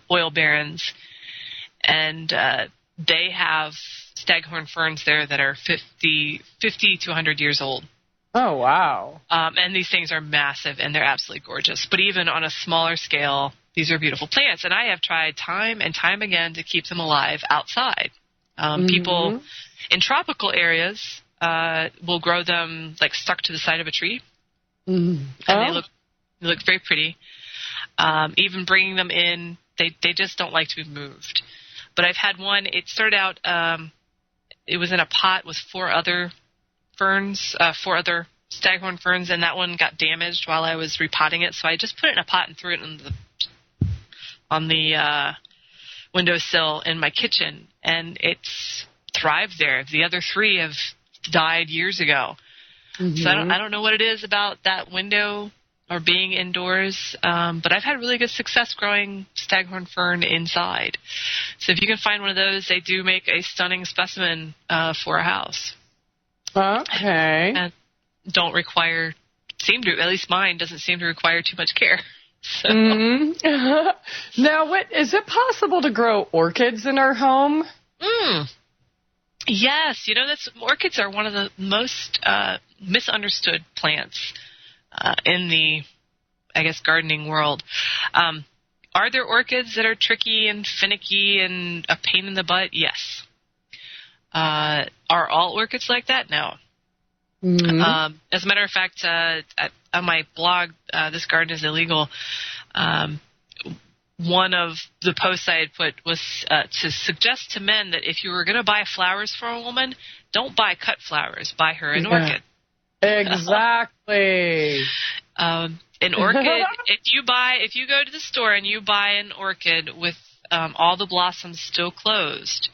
oil barons. And they have staghorn ferns there that are 50 to 100 years old. Oh, wow. And these things are massive, and they're absolutely gorgeous. But even on a smaller scale, these are beautiful plants. And I have tried time and time again to keep them alive outside. People in tropical areas will grow them like stuck to the side of a tree, and they look very pretty. Even bringing them in, they just don't like to be moved. But I've had one. It started out. It was in a pot with four other staghorn ferns, and that one got damaged while I was repotting it. So I just put it in a pot and threw it on the windowsill in my kitchen, and it's thrived there. The other three have died years ago. So I don't know what it is about that window or being indoors, but I've had really good success growing staghorn fern inside. So if you can find one of those, they do make a stunning specimen for a house. Okay. And don't require, at least mine doesn't seem to require too much care. So. Now, is it possible to grow orchids in our home? Yes, orchids are one of the most misunderstood plants in the, gardening world. Are there orchids that are tricky and finicky and a pain in the butt? Yes. Are all orchids like that? No. As a matter of fact, on my blog, This Garden is Illegal, one of the posts I had put was to suggest to men that if you were going to buy flowers for a woman, don't buy cut flowers. Buy her an orchid. Exactly. An orchid, if you go to the store and you buy an orchid with all the blossoms still closed,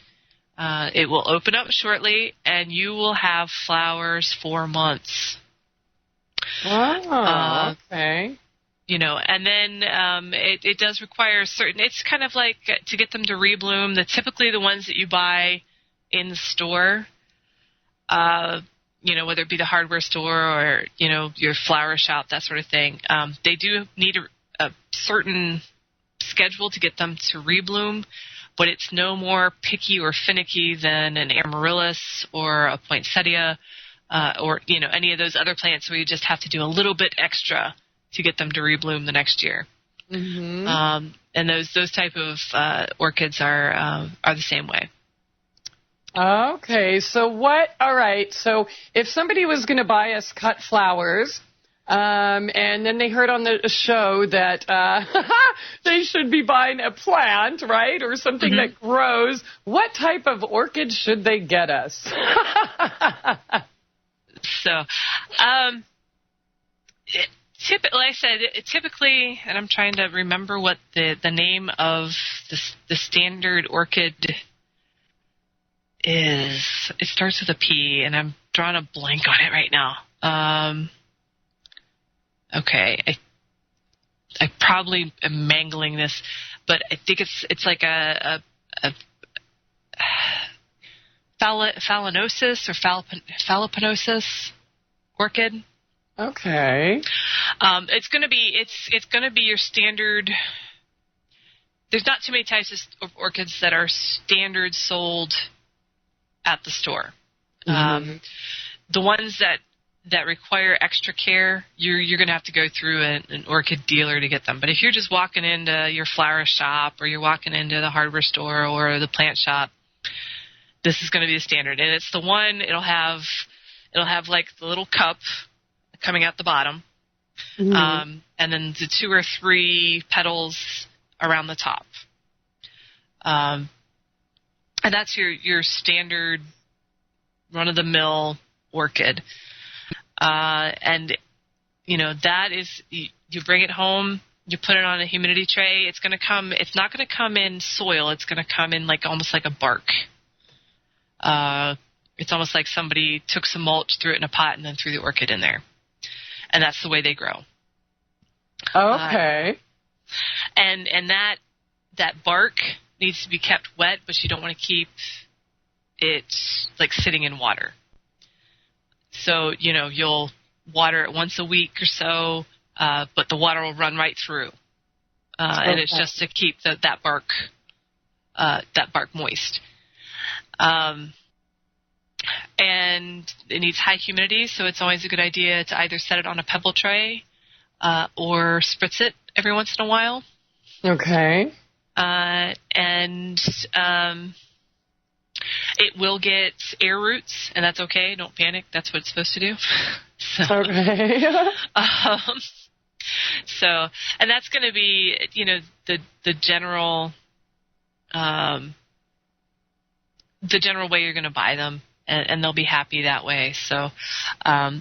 it will open up shortly, and you will have flowers for months. Oh, okay. And then it does require certain. It's kind of like to get them to rebloom. Typically the ones that you buy in the store, whether it be the hardware store or your flower shop, that sort of thing. They do need a certain schedule to get them to rebloom, but it's no more picky or finicky than an amaryllis or a poinsettia or any of those other plants where you just have to do a little bit extra to get them to rebloom the next year. Mm-hmm. And those type of orchids are the same way. Okay, so all right, so if somebody was going to buy us cut flowers, and then they heard on the show that they should be buying a plant, right, or something that grows, what type of orchid should they get us? So, typically, and I'm trying to remember what the name of the standard orchid is. It starts with a P, and I'm drawing a blank on it right now. Okay, I probably am mangling this, but I think it's like a phalaenosis or phallopinosis orchid. Okay. It's going to be your standard. There's not too many types of orchids that are standard sold at the store. Mm-hmm. The ones that require extra care, you're going to have to go through an orchid dealer to get them. But if you're just walking into your flower shop or you're walking into the hardware store or the plant shop, this is going to be the standard. And it's the one, it'll have like the little cup coming out the bottom, and then the 2 or 3 petals around the top. And that's your standard run-of-the-mill orchid. And that is, you bring it home, you put it on a humidity tray. It's not going to come in soil. It's going to come in almost like a bark. It's almost like somebody took some mulch, threw it in a pot, and then threw the orchid in there. And that's the way they grow. Okay. And that bark needs to be kept wet, but you don't want to keep it sitting in water. So, you'll water it once a week or so, but the water will run right through. And it's just to keep that bark moist. And it needs high humidity, so it's always a good idea to either set it on a pebble tray or spritz it every once in a while. Okay. And it will get air roots, and that's okay. Don't panic. That's what it's supposed to do. Okay. And that's going to be, the general way you're going to buy them. And they'll be happy that way. So, so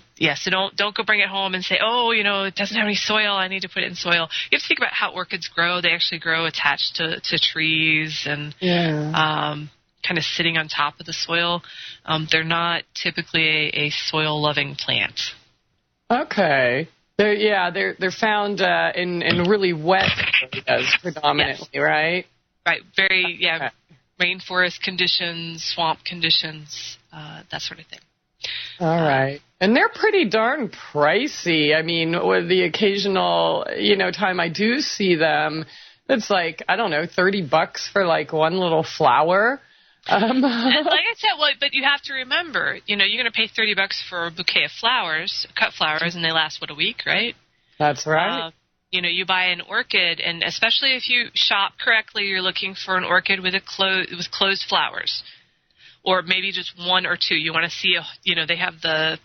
don't go bring it home and say, it doesn't have any soil. I need to put it in soil. You have to think about how orchids grow. They actually grow attached to trees and kind of sitting on top of the soil. They're not typically a soil-loving plant. Okay. They're found in really wet areas predominantly, yes. Right? Right. Very, okay. Rainforest conditions, swamp conditions, that sort of thing. All right. And they're pretty darn pricey. I mean, with the occasional, time I do see them, it's $30 for one little flower. And like I said, but you have to remember, you're going to pay $30 for a bouquet of flowers, cut flowers, and they last, a week, right? That's right. You buy an orchid, and especially if you shop correctly, you're looking for an orchid with closed flowers, or maybe just 1 or 2. You want to see they have the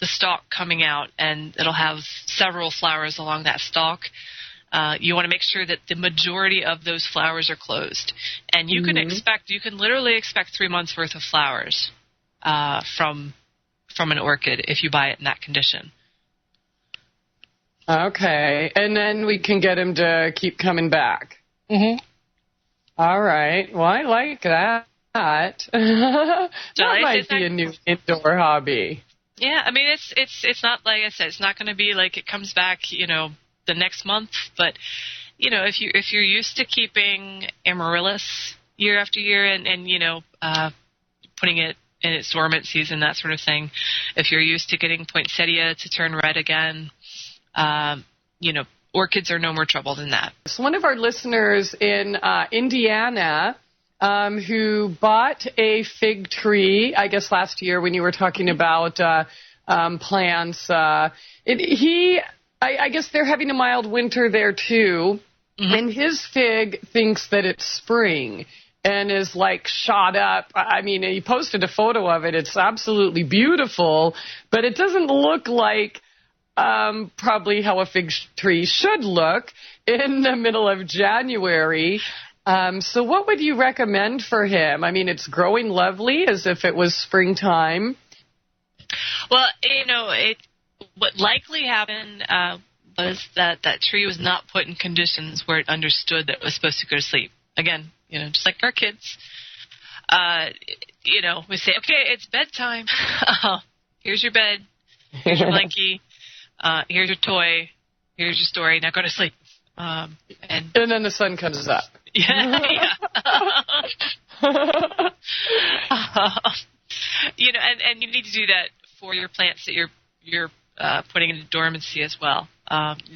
stalk coming out, and it'll have several flowers along that stalk. You want to make sure that the majority of those flowers are closed, and you can literally expect 3 months worth of flowers from from an orchid if you buy it in that condition. Okay, and then we can get him to keep coming back. Mm-hmm. All right. Well, I like that. That might be a new indoor hobby. Yeah, I mean, it's not, like I said, it's not going to be like it comes back, the next month. But, if you're used to keeping amaryllis year after year and putting it in its dormant season, that sort of thing, if you're used to getting poinsettia to turn red again, orchids are no more trouble than that. So one of our listeners in Indiana who bought a fig tree, I guess last year when you were talking about plants, I guess they're having a mild winter there too, and his fig thinks that it's spring and is like shot up. I mean, he posted a photo of it. It's absolutely beautiful, but it doesn't look like probably how a fig tree should look in the middle of January. So what would you recommend for him? I mean, it's growing lovely as if it was springtime. Well, what likely happened was that tree was not put in conditions where it understood that it was supposed to go to sleep. Again, just like our kids, we say, okay, it's bedtime. Here's your bed. Here's your blankie. Here's your toy. Here's your story. Now go to sleep. And then the sun comes up. Yeah. And you need to do that for your plants that you're putting into dormancy as well.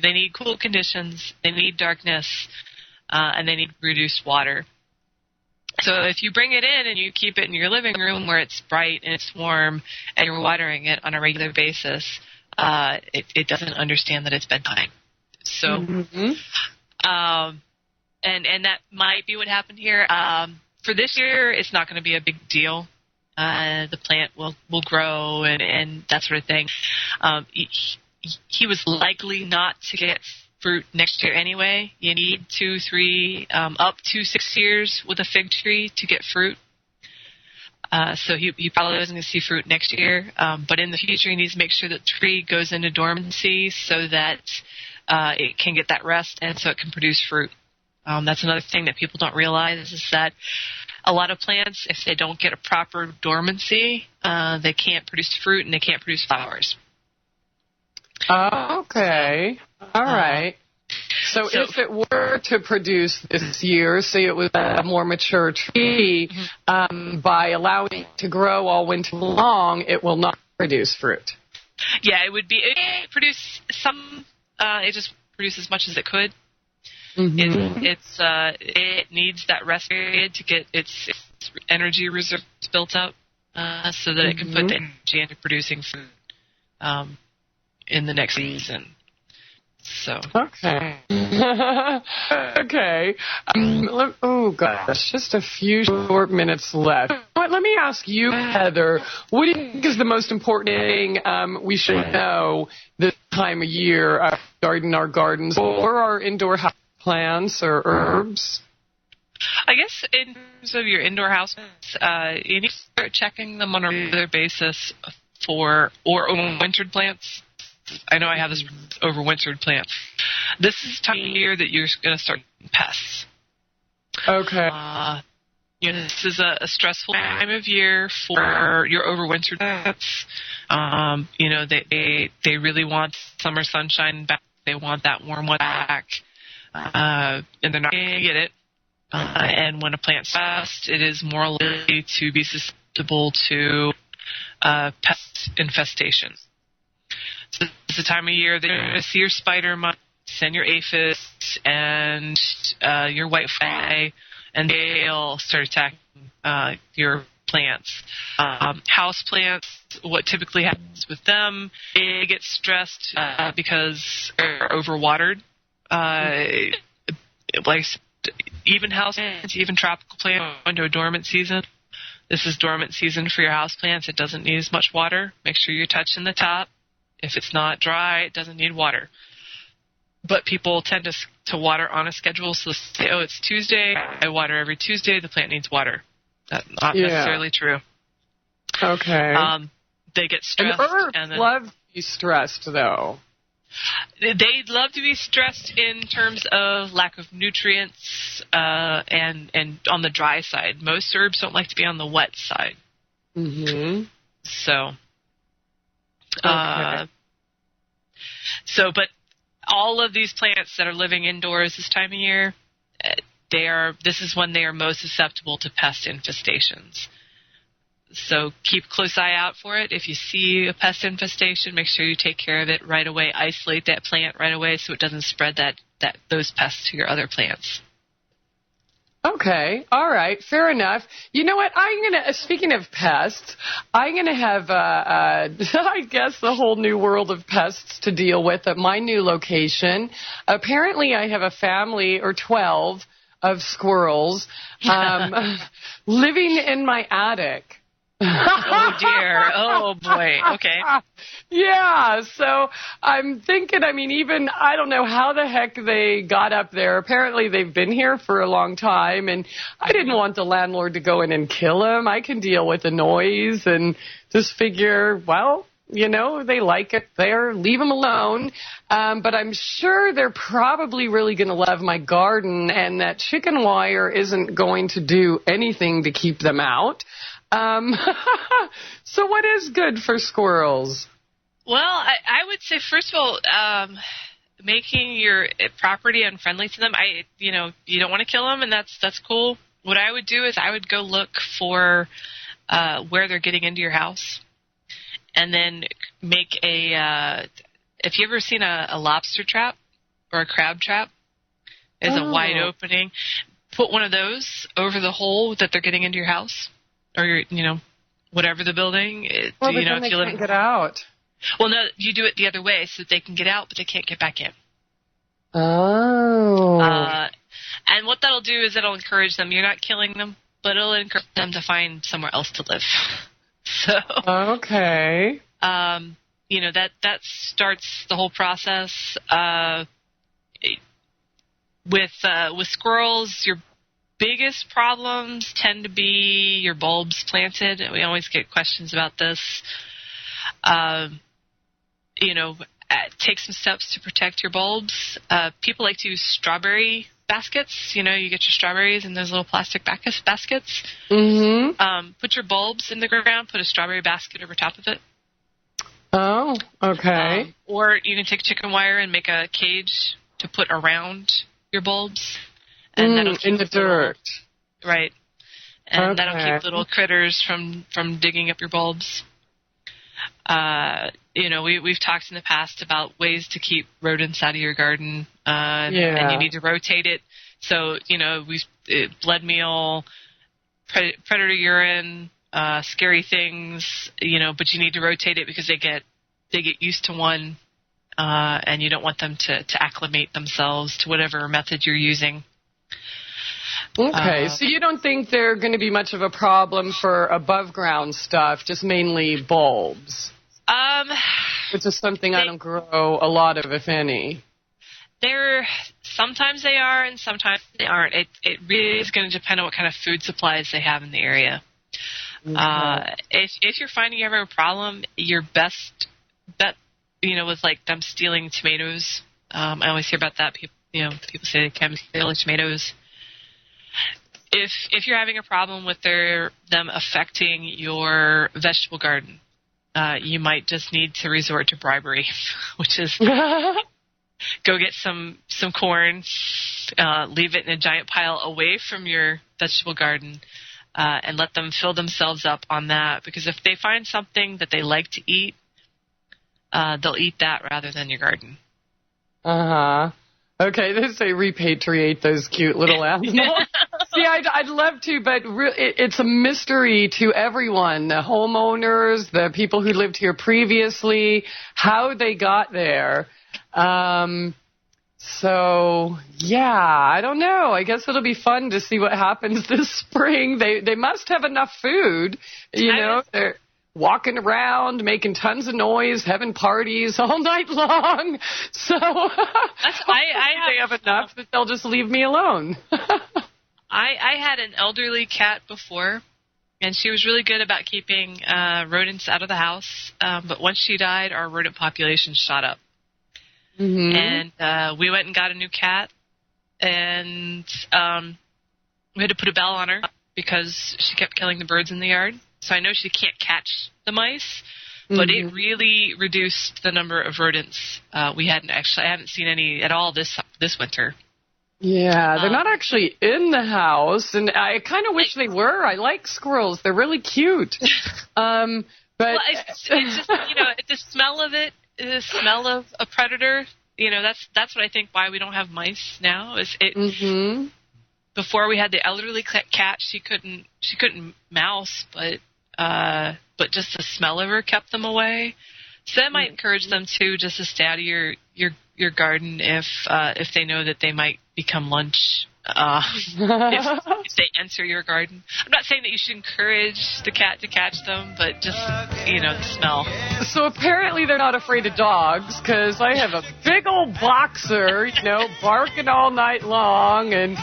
They need cool conditions. They need darkness, and they need reduced water. So if you bring it in and you keep it in your living room where it's bright and it's warm and you're watering it on a regular basis, it doesn't understand that it's bedtime. So, and that might be what happened here. For this year, it's not going to be a big deal. The plant will grow and that sort of thing. He was likely not to get fruit next year anyway. You need 2, 3, up to 6 years with a fig tree to get fruit. So he probably wasn't going to see fruit next year. But in the future, he needs to make sure that the tree goes into dormancy so that it can get that rest and so it can produce fruit. That's another thing that people don't realize is that a lot of plants, if they don't get a proper dormancy, they can't produce fruit and they can't produce flowers. Okay. All right. So if it were to produce this year, say it was a more mature tree, by allowing it to grow all winter long, it will not produce fruit. Yeah, it produce some. It just produced as much as it could. It needs that rest period to get its energy reserves built up, so that it can put the energy into producing fruit in the next season. So okay. Okay. Oh gosh, just a few short minutes left. Let me ask you, Heather, what do you think is the most important thing we should know this time of year regarding our gardens or our indoor house plants or herbs? I guess in terms of your indoor house plants, you need to start checking them on a regular basis for overwintered plants. I know I have this overwintered plant. This is the time of year that you're going to start pests. Okay. This is a stressful time of year for your overwintered plants. They really want summer sunshine back. They want that warm weather back. And they're not going to get it. And when a plant's fast, it is more likely to be susceptible to pest infestation. So it's the time of year that you're going to see your spider mites and your aphids and your whitefly, and they'll start attacking your plants. House plants, what typically happens with them, they get stressed because they're overwatered. Like even house plants, even tropical plants go into a dormant season. This is dormant season for your house plants. It doesn't need as much water. Make sure you're touching the top. If it's not dry, it doesn't need water. But people tend to water on a schedule. So they say, oh, it's Tuesday. I water every Tuesday. The plant needs water. That's not necessarily true. Okay. they get stressed. And herbs love to be stressed, though. They'd love to be stressed in terms of lack of nutrients and on the dry side. Most herbs don't like to be on the wet side. Mm-hmm. So, Okay. but all of these plants that are living indoors this time of year, this is when they are most susceptible to pest infestations. So keep a close eye out for it. If you see a pest infestation, make sure you take care of it right away. Isolate that plant right away so it doesn't spread those pests to your other plants. Okay. All right. Fair enough. You know what? Speaking of pests, I'm going to have, I guess, the whole new world of pests to deal with at my new location. Apparently, I have a family, or 12, of squirrels living in my attic. Oh, dear. Oh, boy. Okay. Yeah, so I'm thinking, I don't know how the heck they got up there. Apparently they've been here for a long time, and I didn't want the landlord to go in and kill them. I can deal with the noise and just figure, well, they like it there, leave them alone. But I'm sure they're probably really going to love my garden, and that chicken wire isn't going to do anything to keep them out. So what is good for squirrels? Well, I would say, first of all, making your property unfriendly to them. You don't want to kill them, and that's cool. What I would do is I would go look for where they're getting into your house, and then make if you ever seen a lobster trap or a crab trap, there's a wide opening. Put one of those over the hole that they're getting into your house, or whatever the building. Well, but then they can't get out. Well, no, you do it the other way so that they can get out, but they can't get back in. Oh. And what that'll do is it'll encourage them. You're not killing them, but it'll encourage them to find somewhere else to live. So. Okay. That starts the whole process. With squirrels, your biggest problems tend to be your bulbs planted. We always get questions about this. Take some steps to protect your bulbs. People like to use strawberry baskets. You get your strawberries in those little plastic baskets. Mm-hmm. Put your bulbs in the ground, put a strawberry basket over top of it. Oh, okay. Or you can take chicken wire and make a cage to put around your bulbs. And that'll keep in the dirt. Right. And that'll keep little critters from digging up your bulbs. We've talked in the past about ways to keep rodents out of your garden. And you need to rotate it. So, blood meal, predator urine, scary things, but you need to rotate it because they get used to one, and you don't want them to acclimate themselves to whatever method you're using. Okay, so you don't think they're going to be much of a problem for above ground stuff, just mainly bulbs? Which is something I don't grow a lot of, if any. Sometimes they are, and sometimes they aren't. It really is going to depend on what kind of food supplies they have in the area. Okay. If you're finding you're having a problem, your best bet, with like them stealing tomatoes. I always hear about that. People say they can steal tomatoes. If you're having a problem with them affecting your vegetable garden, you might just need to resort to bribery, which is go get some corn, leave it in a giant pile away from your vegetable garden, and let them fill themselves up on that. Because if they find something that they like to eat, they'll eat that rather than your garden. Uh-huh. Okay, they say repatriate those cute little animals. See, I'd love to, but it's a mystery to everyone, the homeowners, the people who lived here previously, how they got there. So, yeah, I don't know. I guess it'll be fun to see what happens this spring. They must have enough food, They're walking around, making tons of noise, having parties all night long. So they have enough that they'll just leave me alone. I had an elderly cat before, And she was really good about keeping rodents out of the house. But once she died, our rodent population shot up. Mm-hmm. And we went and got a new cat. And we had to put a bell on her because she kept killing the birds in the yard. So I know she can't catch the mice, but it really reduced the number of rodents. I haven't seen any at all this winter. Yeah, they're not actually in the house, and I kind of wish they were. I like squirrels; they're really cute. But well, it's just the smell of it, the smell of a predator. That's what I think why we don't have mice now. Is it? Mm-hmm. Before we had the elderly cat, she couldn't mouse, but just the smell of her kept them away. So that might encourage them too, just to stay out of your garden if they know that they might become lunch if they enter your garden. I'm not saying that you should encourage the cat to catch them, but just the smell. So apparently they're not afraid of dogs, because I have a big old boxer, barking all night long, and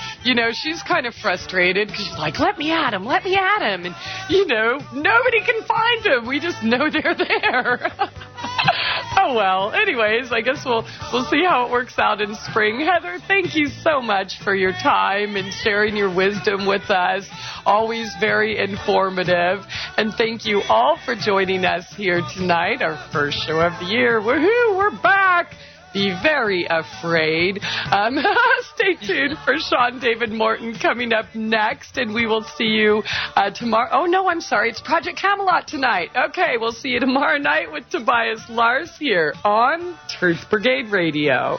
she's kind of frustrated because she's like, let me at him, and nobody can find him. We just know they're there. Oh, well, anyways, I guess we'll see how it works out in spring. Heather, thank you so much for your time and sharing your wisdom with us. Always very informative. And thank you all for joining us here tonight, our first show of the year. Woohoo, we're back. Be very afraid. Stay tuned for Sean David Morton coming up next, and we will see you tomorrow. Oh, no, I'm sorry. It's Project Camelot tonight. Okay, we'll see you tomorrow night with Tobias Lars here on Truth Brigade Radio.